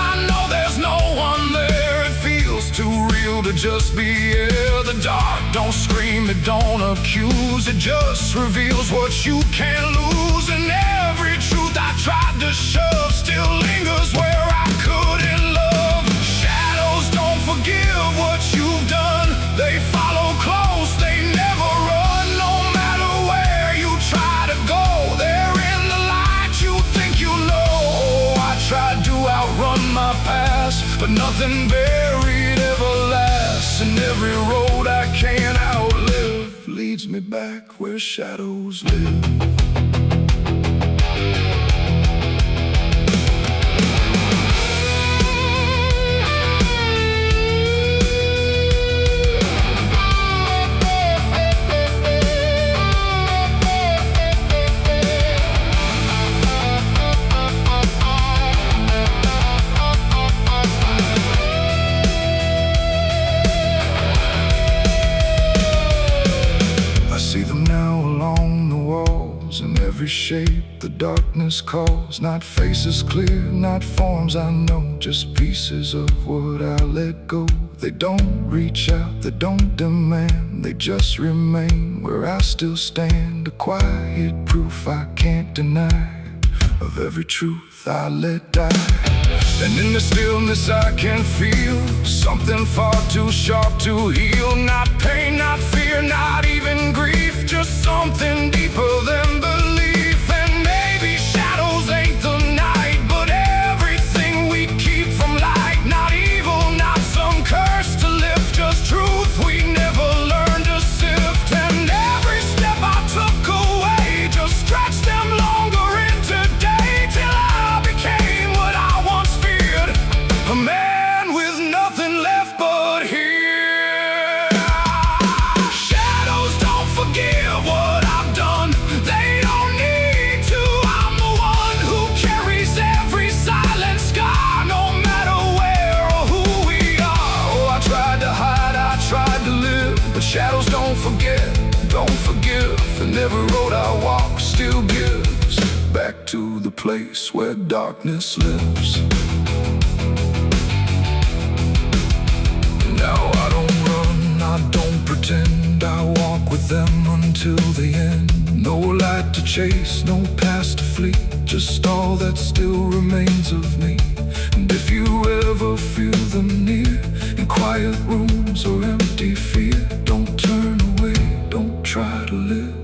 I know there's no one there, it feels too real to just be here. The dark don't scream, it don't accuse, it just reveals what you can't lose. And every truth I tried to shove still lingers where I couldn't love. Shadows don't forgive what you've done, they follow close, they never run. No matter where you try to go, they're in the light you think you know. I tried to outrun my past, but nothing buried ever lasts, and every road I can't outlive leads me back where shadows live. shape the darkness calls. Not faces clear, not forms I know, just pieces of what I let go. They don't reach out, they don't demand, they just remain where I still stand. A quiet proof I can't deny of every truth I let die. And in the stillness I can feel something far too sharp to heal. Not pain, not fear, not even grief, just something deeper than belief. And maybe shadows ain't the night, but everything we keep from light. Not evil, not some curse to lift, just truth we never learned to sift. And every step I took away just stretched them longer into day, till I became what I once feared, a man with nothing left but here. Shadows don't forgive what I've done, they don't need to. I'm the one who carries every silent scar, no matter where or who we are. Oh, I tried to hide, I tried to live, but shadows don't forget, don't forgive. And every road I walk still gives back to the place where darkness lives. Now I don't run, I don't pretend, I walk with them until the end. No light to chase, no past to flee, just all that still remains of me. And if you ever feel them near, in quiet rooms or empty fear, don't turn away, don't try to live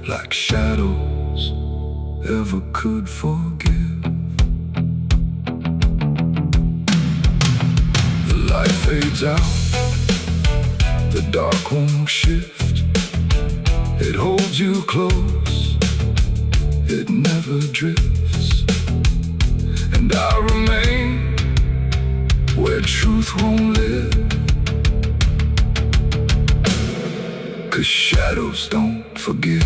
like shadows ever could forgive. The light fades out, the dark won't shift. It holds you close, it never drifts. And I remain where truth won't live, 'cause shadows don't forgive.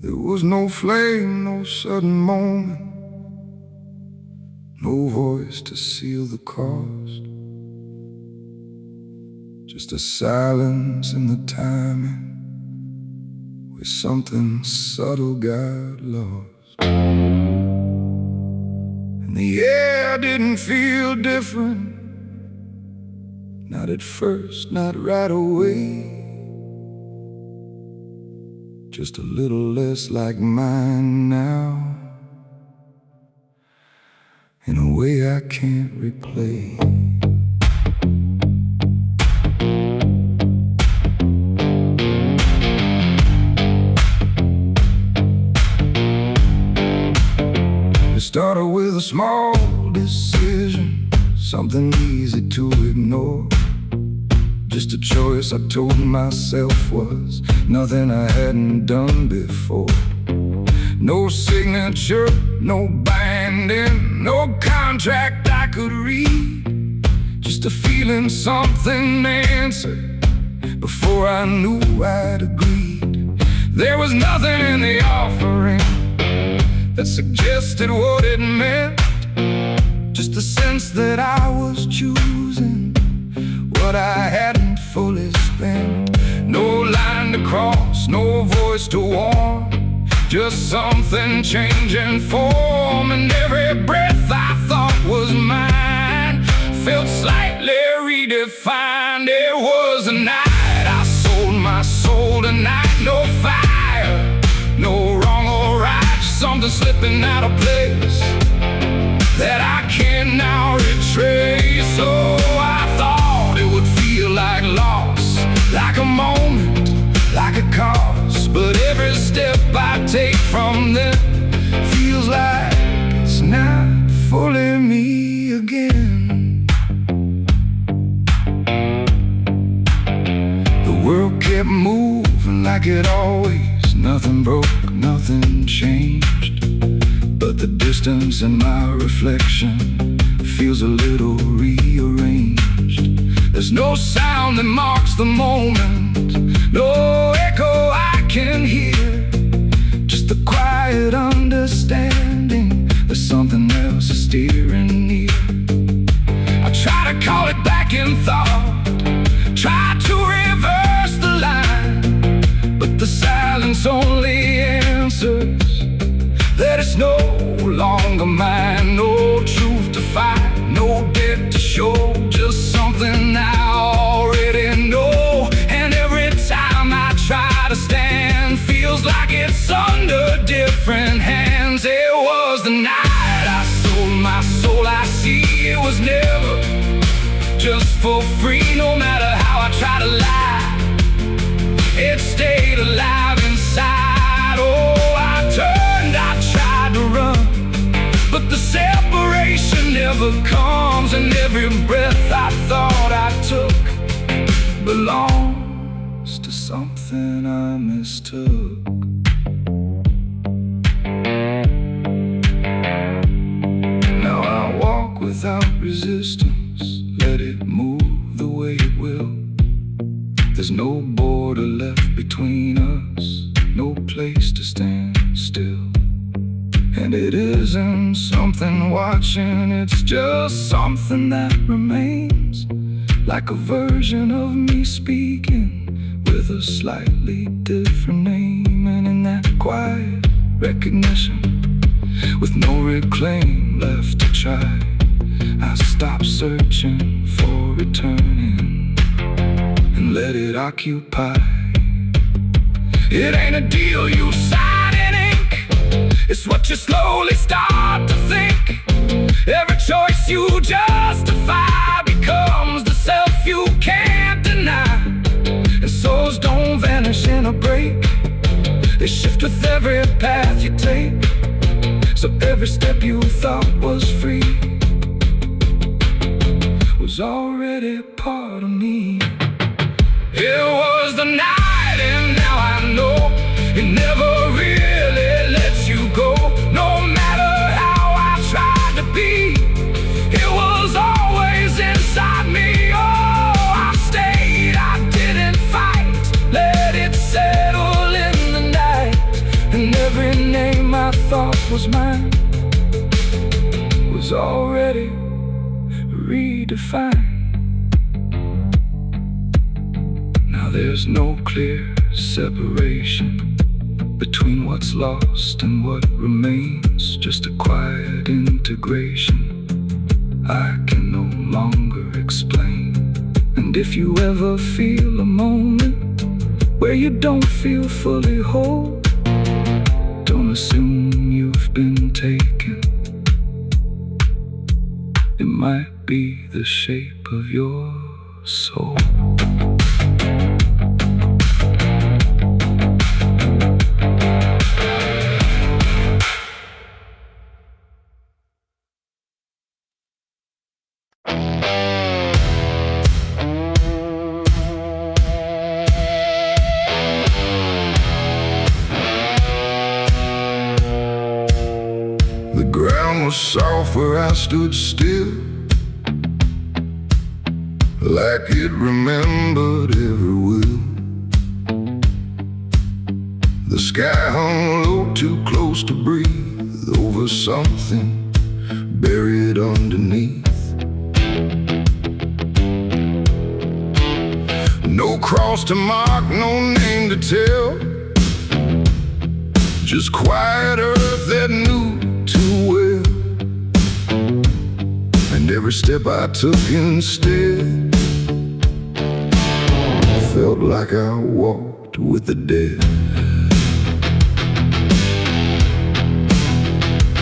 There was no flame, no sudden moment, no voice to seal the cost, just a silence in the timing where something subtle got lost. And the air didn't feel different, not at first, not right away. Just a little less like mine now, in a way I can't replay. It started with a small decision, something easy to ignore. Just a choice I told myself was nothing I hadn't done before. No signature, no binding, no contract I could read. Just a feeling something answered before I knew I'd agreed. There was nothing in the offering that suggested what it meant, just the sense that I was choosing what I hadn't fully spent. No line to cross, no voice to warn, just something changing form. And every breath I thought was mine felt slightly redefined. It was a night I sold my soul tonight. No fire, no wrong or right, just something slipping out of place that I can now retrace. So I thought it would feel like loss, like a moment, like a cause. But every step I take from them feels like it's not fully me again. The world kept moving like it always. Nothing broke, nothing changed, but the distance in my reflection feels a little rearranged. There's no sound that marks the moment, no echo I can hear, just the quiet understanding that something else is steering near. I try to call it back in thought, try to reverse the line, but the silence only answers that it's no longer mine. No truth to find, no debt to show, just something I already know. And every time I try to stand, feels like it's under different hands. It was the night I sold my soul. I see it was never just for free. No matter how I try to lie, it stayed alive inside. Oh, I turned, I tried to run, but the separation never comes. And every breath I thought I took belongs to something I mistook. Now I walk without resistance, let it move the way it will. There's no border left between us, no place to stand still. And it isn't something watching, it's just something that remains, like a version of me speaking with a slightly different name. And in that quiet recognition, with no reclaim left to try, I stop searching for returning and let it occupy. It ain't a deal you sign in ink, it's what you slowly start to think. Every choice you justify becomes the self you can't deny. And souls don't vanish in a break, they shift with every path you take. So every step you thought was free was already part of me. It was the night, and now I know it never really lets you go. No matter how I tried to be, it was always inside me. Oh, I stayed, I didn't fight, let it settle in the night. And every name I thought was mine was already redefined. Now there's no clear separation between what's lost and what remains, just a quiet integration I can no longer explain. And if you ever feel a moment where you don't feel fully whole, don't assume you've been taken. It might be the shape of your soul. The ground was soft where I stood still, like it remembered every will. The sky hung low, too close to breathe, over something buried underneath. No cross to mark, no name to tell, just quiet earth that knew too well. And every step I took instead felt like I walked with the dead.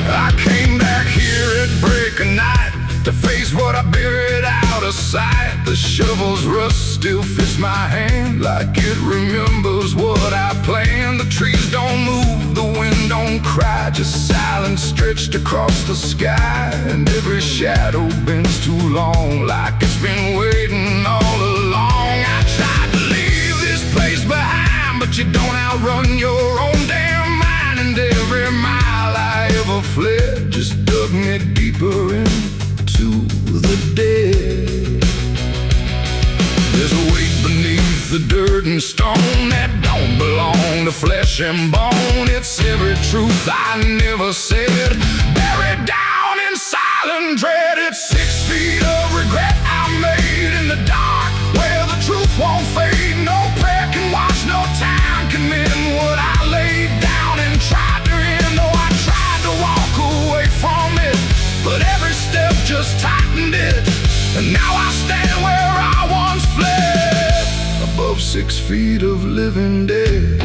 I came back here at break of night to face what I buried out of sight. The shovel's rust still fits my hand like it remembers what I planned. The trees don't move, the wind don't cry, just silence stretched across the sky. And every shadow bends too long, like it's been waiting all along. I tried to leave this place behind, but you don't outrun your own damn mind. And every mile I ever fled just dug me deeper into the dead. There's a weight beneath the dirt and stone that don't belong to flesh and bone. It's every truth I never said, buried down in silent dread. It's 6 feet of regret I made in the dark, where the truth won't fade. No prayer can wash, no time can mend what I laid down and tried to end. Though I tried to walk away from it, but every step just tightened it. And now I stand where I once fled, above 6 feet of living dead.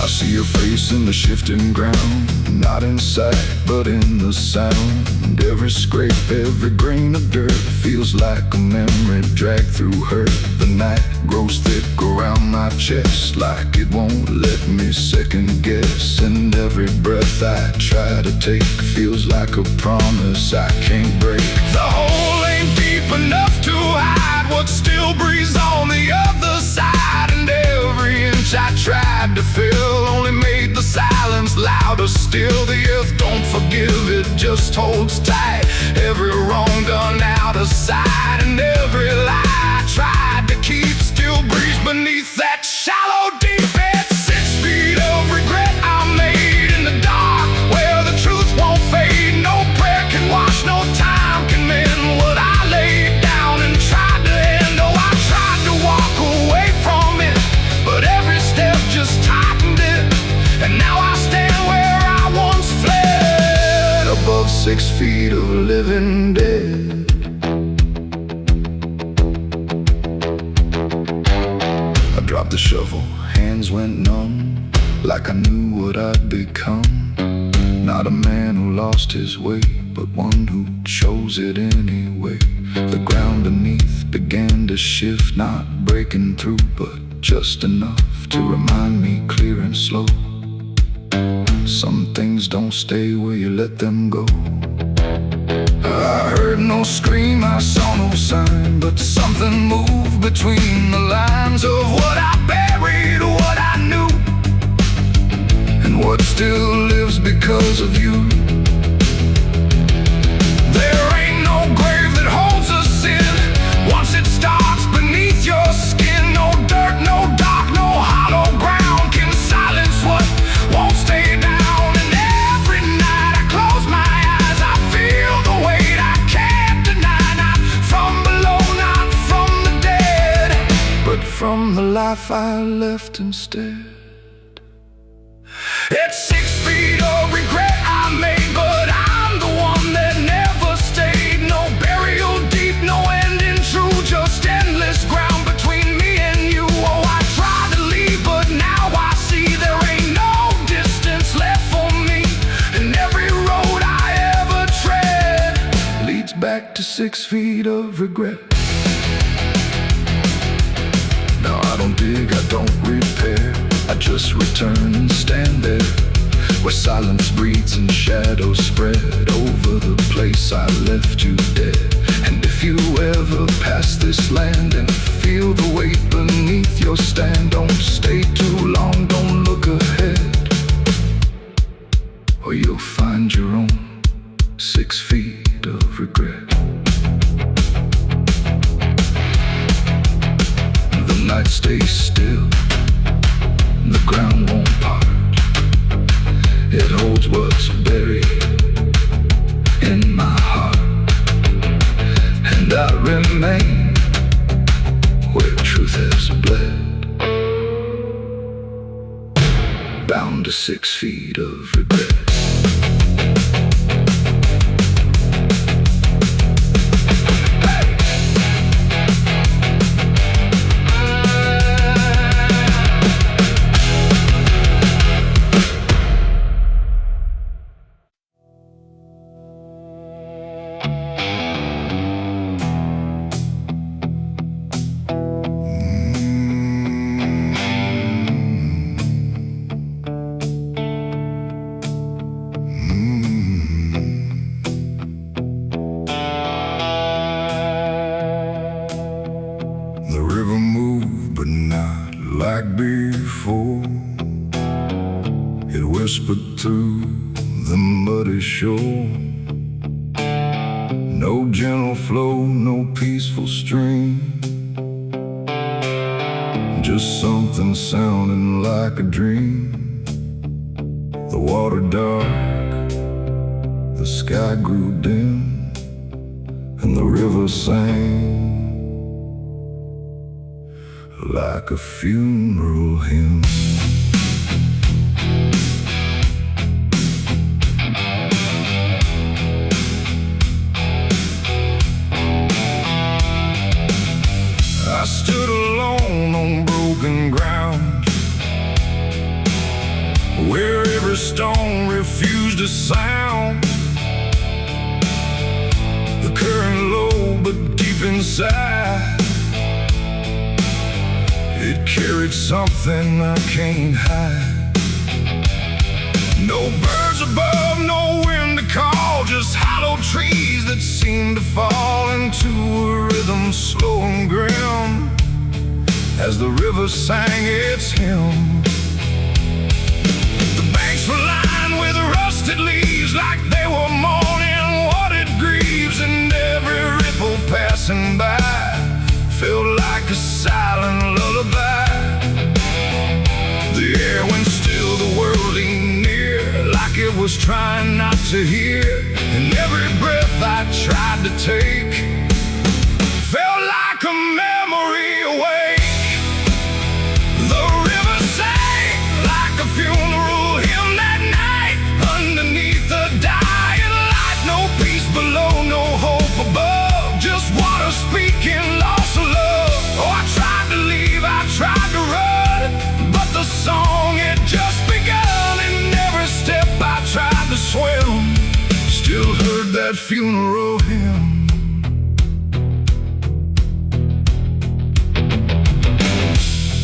I see your face in the shifting ground, not in sight, but in the sound. Every scrape, every grain of dirt feels like a memory dragged through hurt. The night grows thick around my chest, like it won't let me second guess. And every breath I try to take feels like a promise I can't break. The hole ain't deep enough to hide what still breathes on the other side. And every inch I tried to fill only made the silence louder still. The earth don't forgive, it just holds tight. Every wrong done out of sight, and every lie I tried to keep still breathes beneath that shallow deep end. 6 feet of regret I made in the dark, where the truth won't fade. No prayer can wash, no time can mend what I laid down and tried to end. Oh, I tried to walk away from it, but every step just tightened it. And now I stand where I once fled, above 6 feet of living dead. I dropped the shovel, hands went numb, like I knew what I'd become. Not a man who lost his way, but one who chose it anyway. The ground beneath began to shift, not breaking through, but just enough to remind me clear and slow. Some things don't stay where you let them go. I heard no scream, I saw no sign, but something moved between the lines of what I buried, what I knew, and what still lives because of you. There ain't no grave that holds us in once it starts beneath your skin. No dirt, no dark, no hollow ground can silence what won't stay down. And every night I close my eyes, I feel the weight I can't deny. Not from below, not from the dead, but from the life I left instead. It's 6 feet of regret I made, but I'm the one that never stayed. No burial deep, no ending true, just endless ground between me and you. Oh, I tried to leave, but now I see there ain't no distance left for me. And every road I ever tread leads back to 6 feet of regret. Now I don't dig, I don't repair, I just return and stand there, where silence breathes and shadows spread over the place I left you dead. And if you ever pass this land and feel the weight beneath your stand, don't stay too long, don't look ahead, or you'll find your own 6 feet of regret. The night stays still, the ground won't part. It holds what's buried in my heart, and I remain where truth has bled, bound to 6 feet of regret. whispered through the muddy shore. No gentle flow, no peaceful stream, just something sounding like a dream. The water dark, the sky grew dim, and the river sang like a funeral hymn. I stood alone on broken ground, where every stone refused a sound. The current low but deep inside, it carried something I can't hide. No birds above, no wind to call, just hollow trees that seem to fall into a rhythm slow and grim as the river sang its hymn. The banks were lined with rusted leaves like they were mourning what it grieves, and every ripple passing by felt like a silent lullaby. The air went still, the world leaned near, like it was trying not to hear. And every breath I tried to take felt like a memory awake. The river sang like a funeral hymn that night, underneath the dying light. No peace below, no hope above, just water speaking loss of love. Oh, I tried to leave, I tried to run, but the song had just begun, and every step I tried to swim still heard that funeral hymn.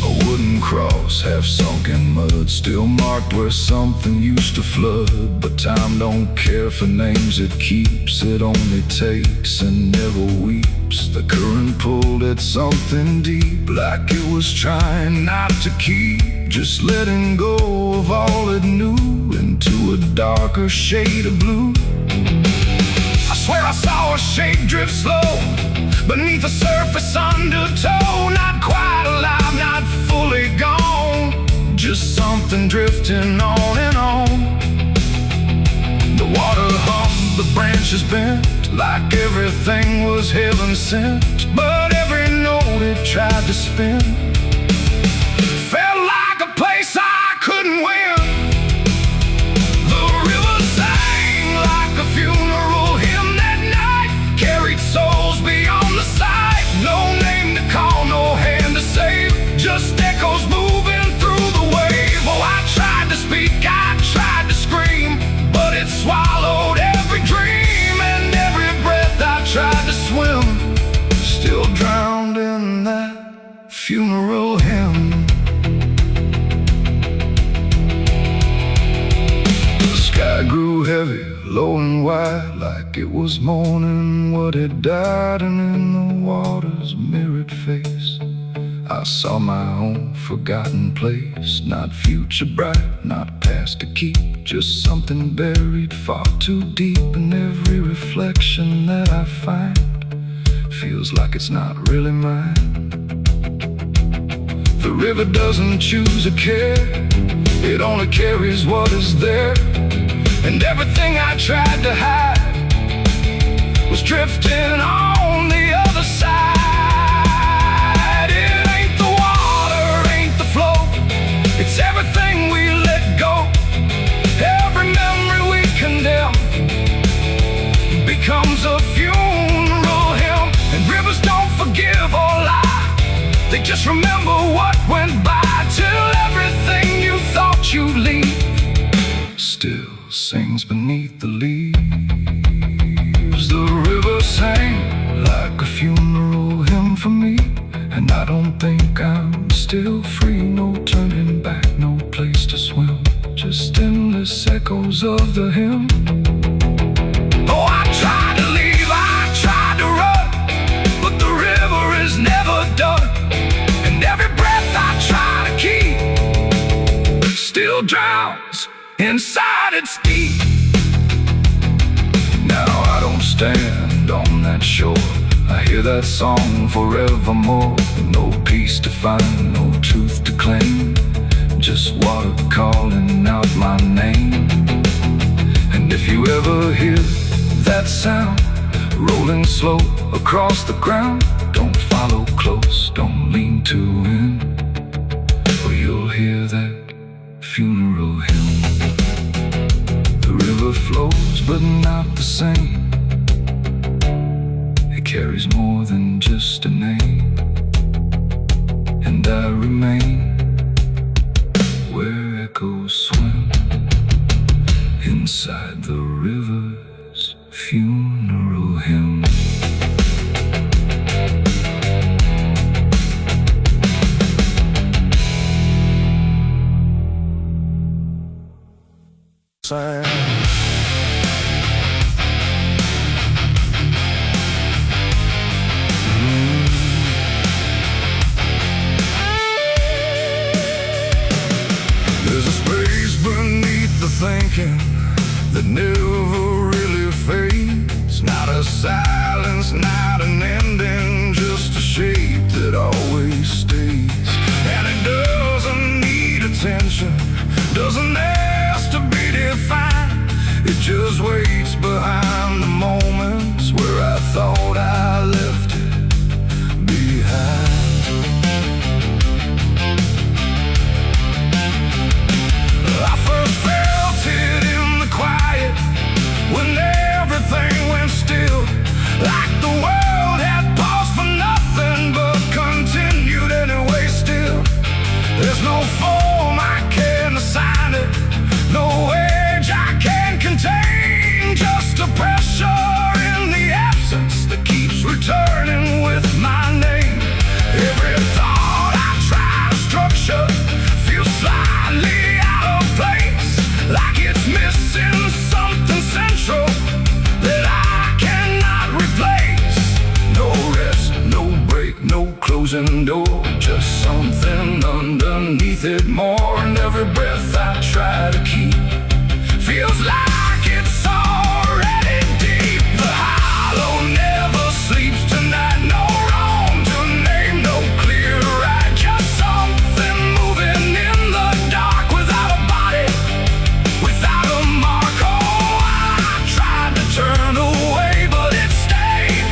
A wooden cross, half sunk in mud, still marked where something used to flood. But time don't care for names it keeps, it only takes and never weeps. The current pulled at something deep, like it was trying not to keep, just letting go of all it knew into a darker shade of blue. I swear I saw a shape drift slow beneath the surface undertow, not quite alive, not fully gone, just something drifting on and on. The water hummed, the branches bent, like everything was heaven sent, but every note it tried to spin felt like a place I couldn't win. The river sang like a funeral hymn that night, carried souls beyond the sight. No name to call, no hand to save, just echoes moving through the wave. Oh, I tried to speak, I tried to scream, but it swallowed every dream, and every breath I tried to swim still drowned in that funeral hymn. The sky grew heavy, low and wide, like it was mourning what had died. And in the water's mirrored face I saw my own forgotten place, not future bright, not past to keep, just something buried far too deep. And every reflection that I find feels like it's not really mine. The river doesn't choose a care, it only carries what is there. And everything I tried to hide was drifting on the other side. It ain't the water, ain't the flow, it's everything we let go. Every memory we condemn becomes a funeral hymn. And rivers don't forgive or lie, they just remember what went by, till everything you thought you'd leave still sings beneath the leaves. The river sang like a funeral hymn for me, and I don't think I'm still free. No turning back, no place to swim, just endless echoes of the hymn. Oh, I tried to leave, I tried to run, but the river is never done. And every inside it's deep. Now I don't stand on that shore. I hear that song forevermore. No peace to find, no truth to claim, just water calling out my name. And if you ever hear that sound rolling slow across the ground, don't follow close, don't lean too in, or you'll hear that funeral hymn. The river flows but not the same. It carries more than just a name. And I remain where echoes swim inside the river's funeral hymn. There's a space beneath the thinking that never really fades. Not a silence, not an ending, just a shape that always stays. And it doesn't need attention, doesn't ask to be defined. It just waits behind the moments where I thought I left it behind. I first felt it in the quiet, when everything went still, like the world had paused for nothing but continued anyway still. There's no form I can assign it, no age I can contain, just a pressure in the absence that keeps returning with my name. Every thought I try to structure feels slightly out of place, like it's missing something central that I cannot replace. No rest, no break, no closing door, just something underneath it more. And every breath I try to keep feels like it's already deep. The hollow never sleeps tonight, no wrong to name, no clear right, just something moving in the dark without a body, without a mark. Oh, I tried to turn away, but it stayed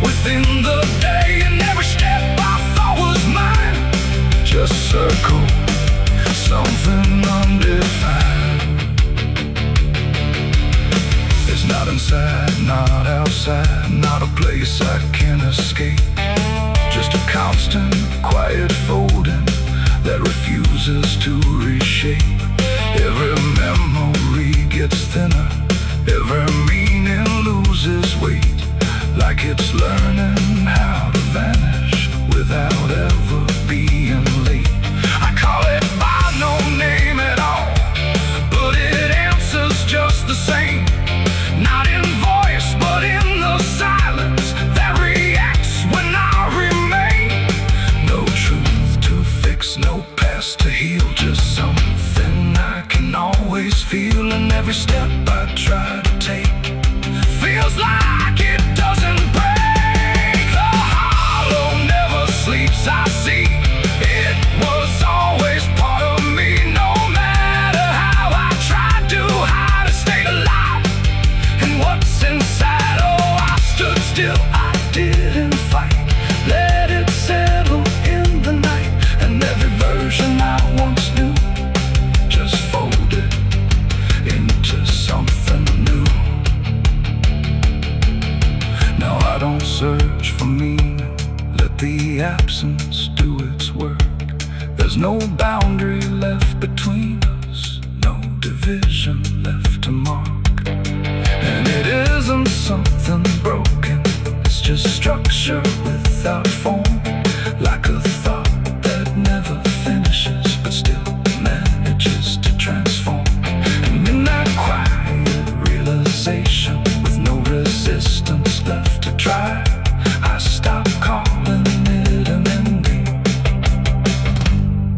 within the day, and every step I thought was mine just circle something undefined. It's not inside, not outside, not a place I can escape, just a constant, quiet folding that refuses to reshape. Every memory gets thinner, every meaning loses weight, like it's learning how to vanish without ever being late. I call it by no name at all, but it answers just the same. Not in voice, but in the silence that reacts when I remain. No truth to fix, no past to heal, just something I can always feel. And every step I try to take feels like it doesn't break. The hollow never sleeps, I see. It was always part of me, no matter how I tried to hide or stay alive. And what's inside, oh, I stood still, I didn't fight, let it settle in the night. And every version I once knew just folded into something new. Now I don't search for meaning, let the absence do its work. There's no boundary left between us, no division left to mark. And it isn't something broken, it's just structure without form, like a thought that never finishes but still manages to transform. And in that quiet realization, with no resistance left to try, I stop calling it an ending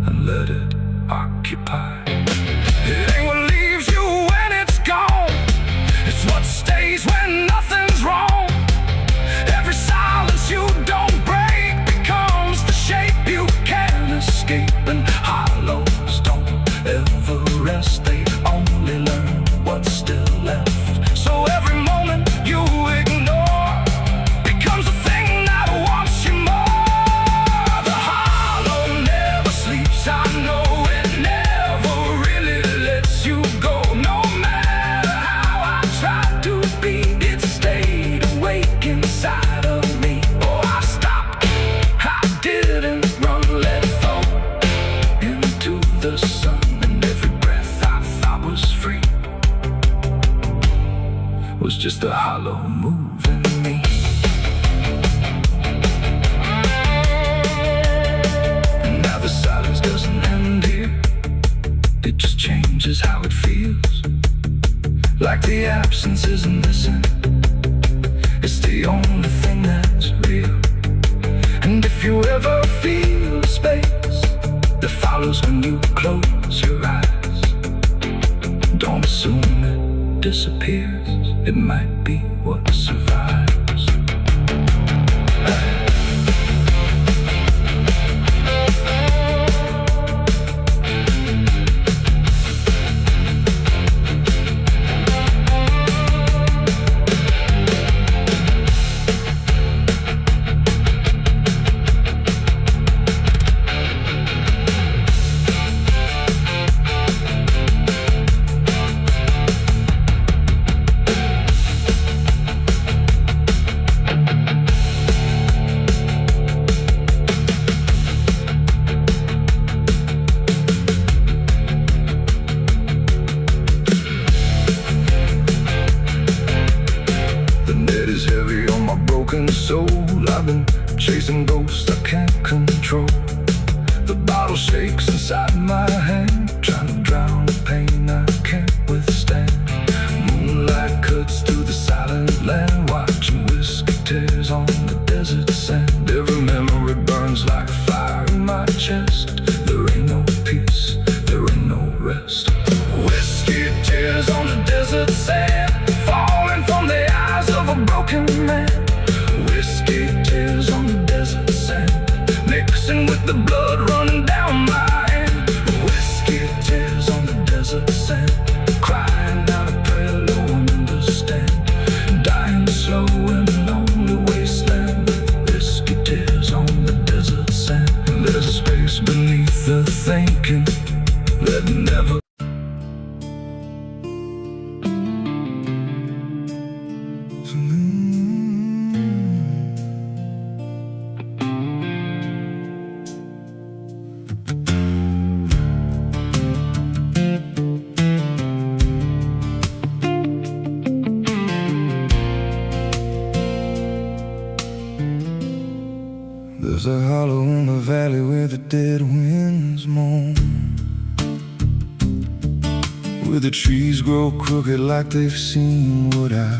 and let it occupy. It ain't what leaves you when nothing's wrong. Every silence you don't break becomes the shape you can't escape. And hollows don't ever rest, they only learn what's still left. So every moment you ignore becomes a thing that wants you more. The hollow never sleeps, I know it never really lets you go. No matter how I tried to be, it stayed awake inside of me. Oh, I stopped, I didn't run, let it fall into the sun. And every breath I thought was free was just a hollow move in me. And now the silence doesn't end here, it just changes how it feels. Like the absence isn't missing, it's the only thing that's real. And if you ever feel a space that follows when you close your eyes, don't assume it disappears, it might be what survives. Soul, I've been chasing ghosts I can't control. The bottle shakes inside my hand, trying to drown the pain I can't withstand. Moonlight cuts through the silent land, watching whiskey tears on the desert sand. Every memory burns like fire in my chest. There ain't no peace, there ain't no rest. Whiskey tears on the desert sand, falling from the eyes of a broken man. Whiskey tears on the desert sand, mixing with the blood running down my hand. Whiskey tears on the desert sand, crying out a prayer no one understands. Dying slow in a lonely wasteland. Whiskey tears on the desert sand. There's a space beneath the thinking that never. There's a hollow in the valley where the dead winds moan, where the trees grow crooked like they've seen what I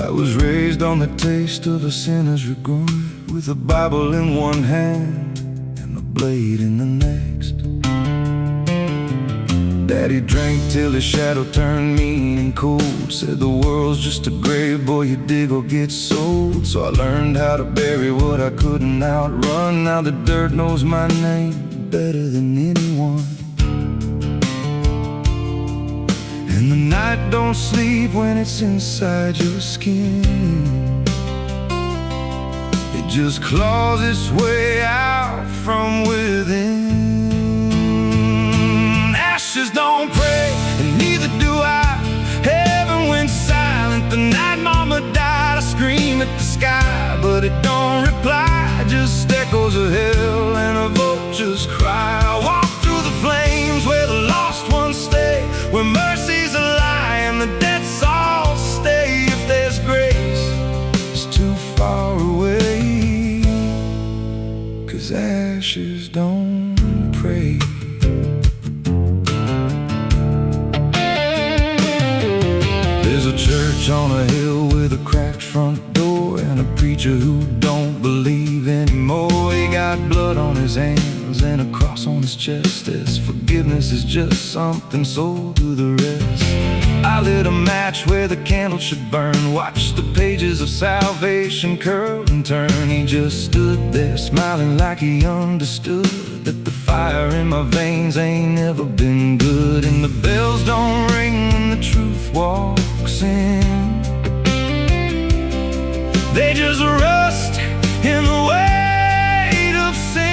was raised on the taste of a sinner's regret, with a Bible in one hand and a blade in the next. Daddy drank till his shadow turned mean and cold, said the world's just a grave, boy, you dig or get sold. So I learned how to bury what I couldn't outrun. Now the dirt knows my name better than anyone. And the night don't sleep when it's inside your skin, it just claws its way out from within. Ashes don't pray, and neither do I. Heaven went silent the night mama died. I scream at the sky, but it don't reply, just echoes of hell and a vulture's cry. I walk through the flames where the lost ones stay, where mercy's a lie and the dead souls stay. If there's grace, it's too far away, 'cause ashes don't pray. There's a church on a hill with a cracked front door, and a preacher who don't believe anymore. He got blood on his hands and a cross on his chest, as forgiveness is just something sold to the rest. I lit a match where the candle should burn, watched the pages of salvation curl and turn. He just stood there smiling like he understood that the fire in my veins ain't never been good. And the bells don't ring when the truth walks in, they just rust in the weight of sin.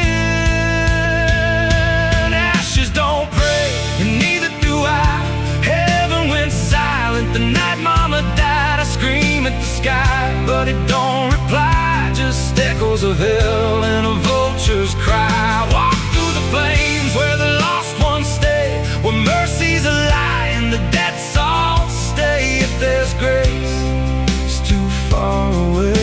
Ashes don't pray, and neither do I. Heaven went silent the night mama died. I scream at the sky, but it don't reply, just echoes of hell and a vulture's cry. Walk through the flames where the lost ones stay, where mercy's a lie and the dead souls stay. If there's grace, it's too far away.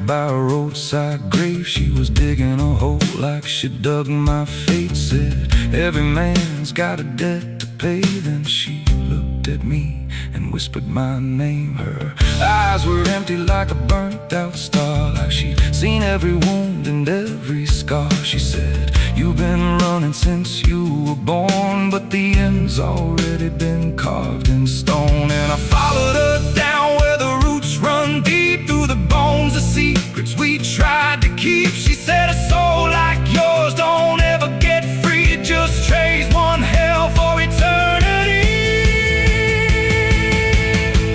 By a roadside grave, she was digging a hole like she dug my fate. Said, every man's got a debt to pay. Then she looked at me and whispered my name. Her eyes were empty like a burnt out star, like she'd seen every wound and every scar. She said, you've been running since you were born, but the end's already been carved in stone. And I followed her down where the roots run deep through the bones, the secrets we tried to keep. She said, a soul like yours don't ever get free, it just trades one hell for eternity.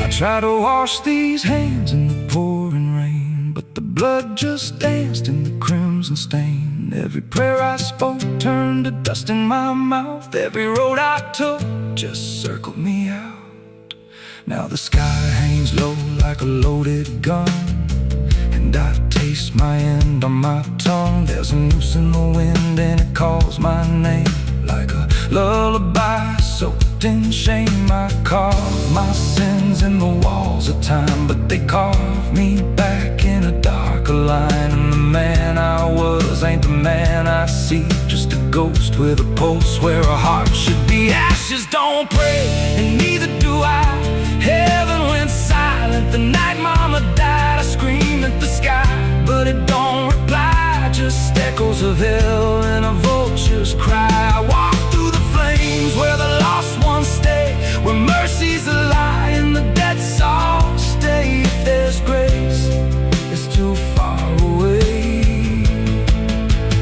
I try to wash these hands in the pouring rain, but the blood just danced in the crimson stain. Every prayer I spoke turned to dust in my mouth. Every road I took just circled me out. Now the sky hangs low like a loaded gun, and I taste my end on my tongue. There's a noose in the wind and it calls my name like a lullaby soaked in shame. I carve my sins in the walls of time, but they carve me back in a darker line. And the man I was ain't the man I see, just a ghost with a pulse where a heart should be. Ashes don't pray, and neither do I. Heaven went silent the night mama died. I scream at the sky, but it don't reply, just echoes of hell and a vulture's cry. I walk through the flames where the lost ones stay, where mercy's a lie and the dead souls stay. If there's grace, it's too far away.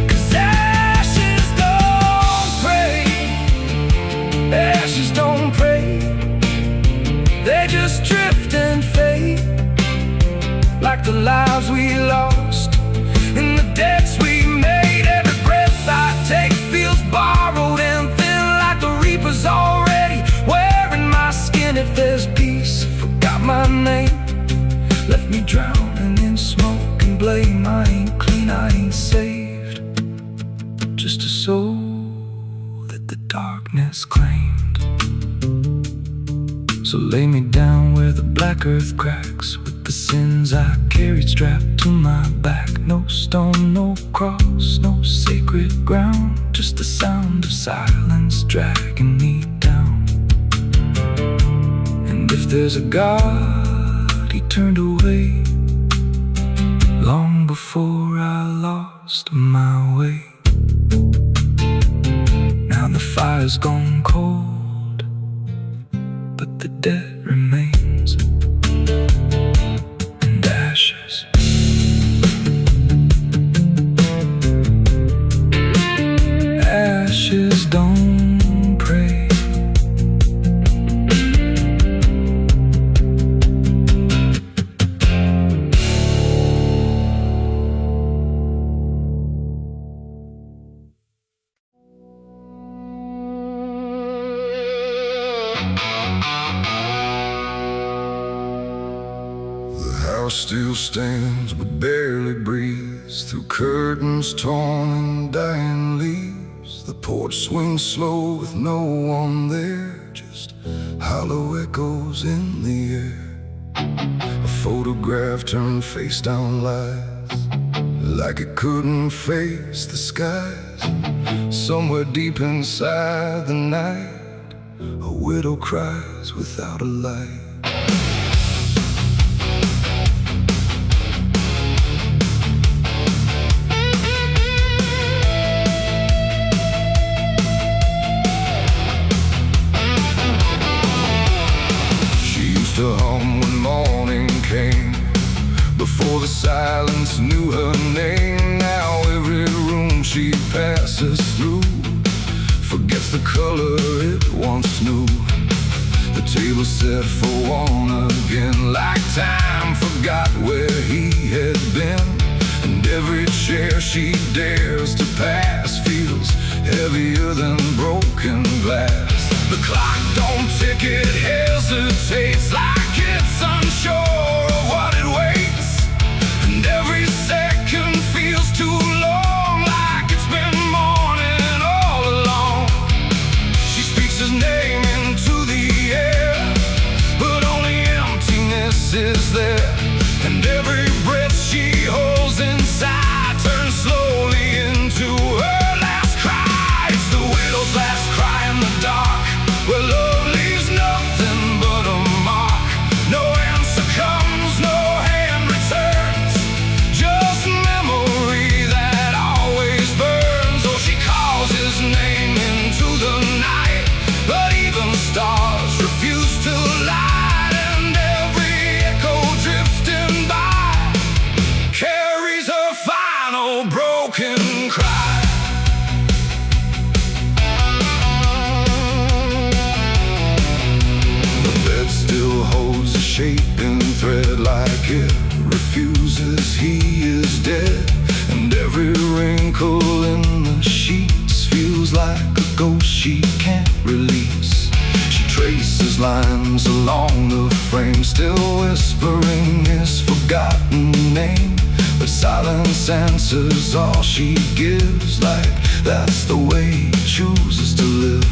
'Cause ashes don't pray, ashes don't pray, they just drift and fade, like the lives we lost and the debts we made. Every breath I take feels borrowed and thin, like the reaper's already wearing my skin. If there's peace, forgot my name, left me drowning in smoke and blame. I ain't clean, I ain't saved, just a soul that the darkness claimed. So lay me down where the black earth cracks, with the sins I carried strapped to my back. No stone, no cross, no sacred ground, just the sound of silence dragging me down. And if there's a God, he turned away long before I lost my way. Now the fire's gone cold, but the debt remains, and ashes. Ashes don't pray. Still stands but barely breathes through curtains torn and dying leaves. The porch swings slow with no one there, just hollow echoes in the air. A photograph turned face down lies, like it couldn't face the skies. Somewhere deep inside the night, a widow cries without a light. the silence knew her name. Now every room she passes through forgets the color it once knew. The table set for one again, like time forgot where he had been. And every chair she dares to pass feels heavier than broken glass. The clock don't tick, it hesitates like it's unsure of what it waits. And every second feels too long, like it's been morning all along. She speaks his name into the air, but only emptiness is there. And every breath she holds inside turns slowly into her last cry. It's the widow's last cry in the dark, where love leaves nothing but a mark. No answer comes, no hand returns, just memory that always burns. Oh, she calls his name into the night, but even stars refuse to light. And every echo drifting by carries her final broken cry. Still holds a shaping thread, like it refuses he is dead. And every wrinkle in the sheets feels like a ghost she can't release. She traces lines along the frame, still whispering his forgotten name. But silence answers all she gives, like that's the way he chooses to live.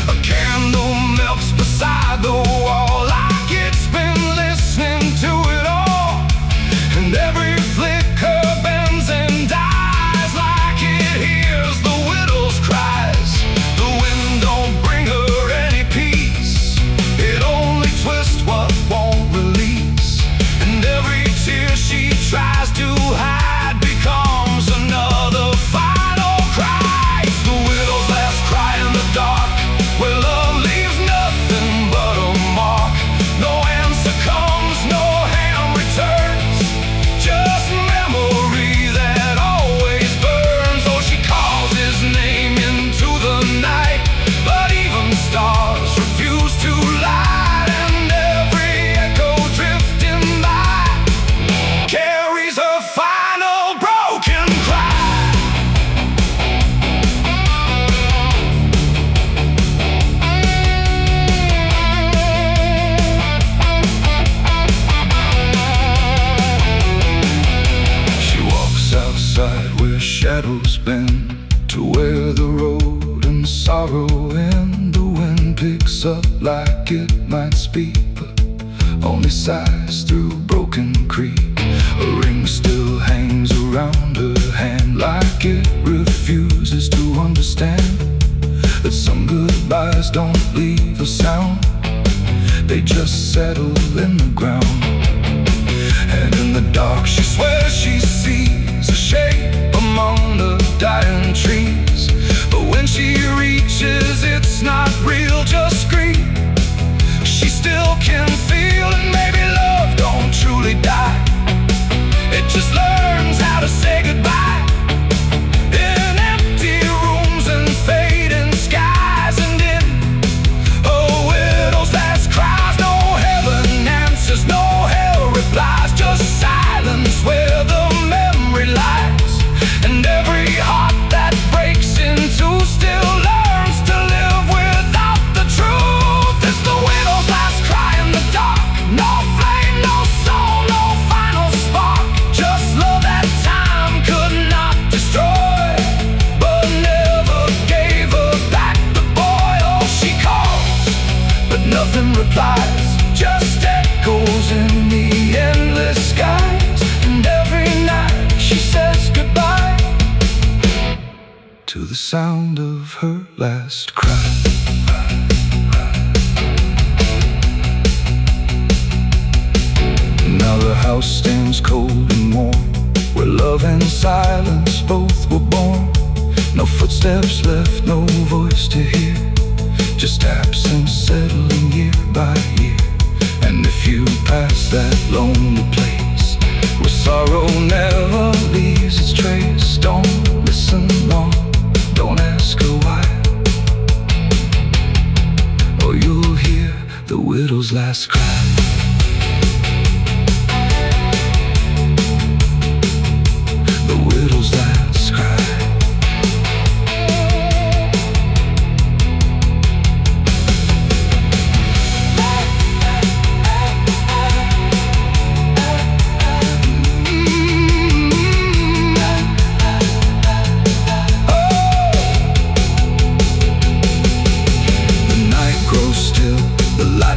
A candle melts beside the wall, like it's been listening to it all. And every flicker bends and dies, like it hears the widow's cries. The wind don't bring her any peace, it only twists what won't release. And every tear she tries to hide becomes another final cry. It's the widow's last cry in the dark, where love leaves nothing but a mark. No answer comes, no hand returns, just memory that always burns. Oh, she calls his name into the night, but even stars refuse to light. And every echo drifting by carries her final broken cry. She walks outside where shadows bend, to where the road and sorrow end. The wind picks up like it might speak, but only sighs through broken creek. A ring still hangs around her hand, like it refuses to understand that some goodbyes don't leave a sound, they just settle in the ground. And in the dark she swears she sees a shape among the dying trees. But when she reaches, it's not real, just grief. She still can feel, and maybe love don't truly die, it just learns how to say goodbye. In empty rooms and fading skies, and in a widow's last cries, no heaven answers, no hell replies, just silence where the memory lies. And every heart that breaks in two still learns to live without the truth. It's the widow's last cry in the dark, no flame, no soul, no final spark, just love that time could not destroy, but never gave her back the boy. Oh, she calls, but nothing replies, just echoes in the endless skies. And every night she says goodbye to the sound of her last cry. Now the house stands cold and warm, where love and silence both were born. No footsteps left, no voice to hear, just absence settling year by year. And if you pass that lonely place, where sorrow never leaves its trace. Don't listen long, don't ask her why, or you'll hear the widow's last cry. The widow's last cry.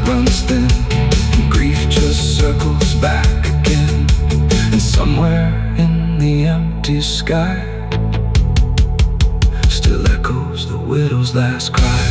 Runs thin, and grief just circles back again. And somewhere in the empty sky still echoes the widow's last cry.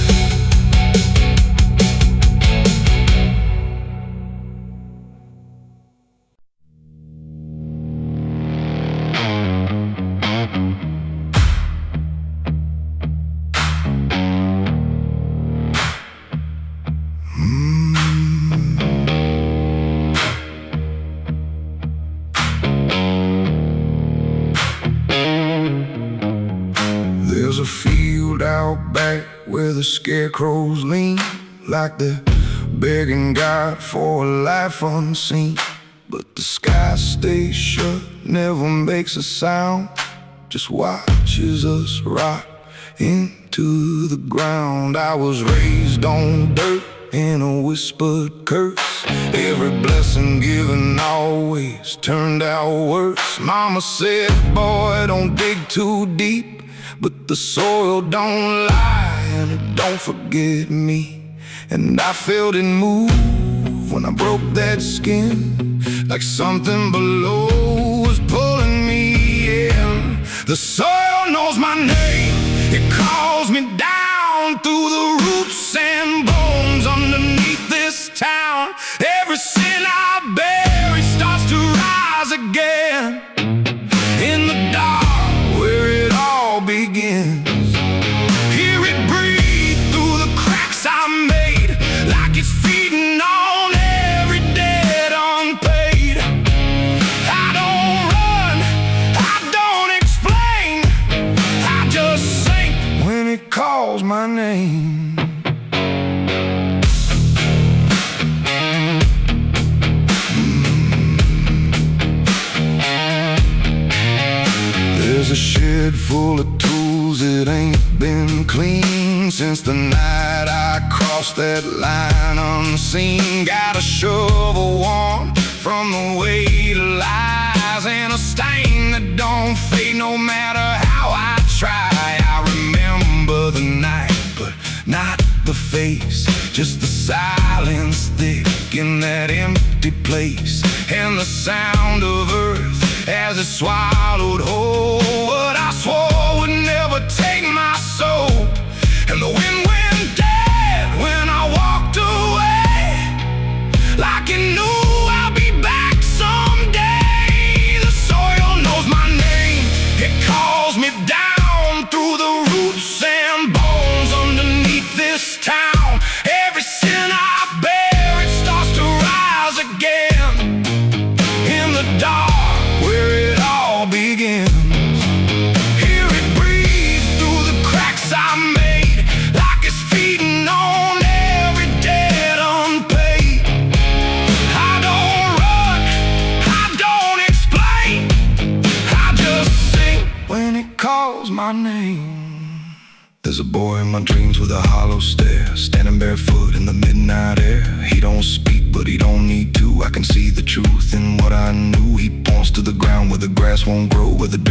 There's a field out back where the scarecrows lean, like they're begging God for a life unseen. But the sky stays shut, never makes a sound, just watches us rot into the ground. I was raised on dirt in a whispered curse. Every blessing given always turned out worse. Mama said, boy, don't dig too deep, but the soil don't lie and it don't forget me. And I felt it move when I broke that skin, like something below was pulling me in. The soil knows my name, it calls me down through the roots and bones underneath this town. Every sin I bury starts to rise again in the dark where it all begins. Hear it breathe through the cracks I made, like it's feeding on every debt unpaid. I don't run, I don't explain, I just sink when it calls my name. There's a shed full of tools that ain't been clean since the night I crossed that line unseen. Got a shovel worn from the weight of lies, and a stain that don't fade no matter how I try. I remember the night, but not the face, just the silence thick in that empty place, and the sound of earth as it swallowed whole what I swore would never take my soul. And the wind went dead when I walked away, like it knew I'll be back someday. The soil knows my name, it calls me down through the roots and bones underneath this town. Every sin I bear, it starts to rise again in the dark where it all begins. Hear it breathe through the cracks I made, like it's feeding on every debt unpaid. I don't run, I don't explain, I just sing when it calls my name. There's a boy in my dreams with a hollow stare, standing barefoot in the midnight air. He don't speak, but he don't need to. I can see the truth in what I knew. He points to the ground where the grass won't grow, where the dirt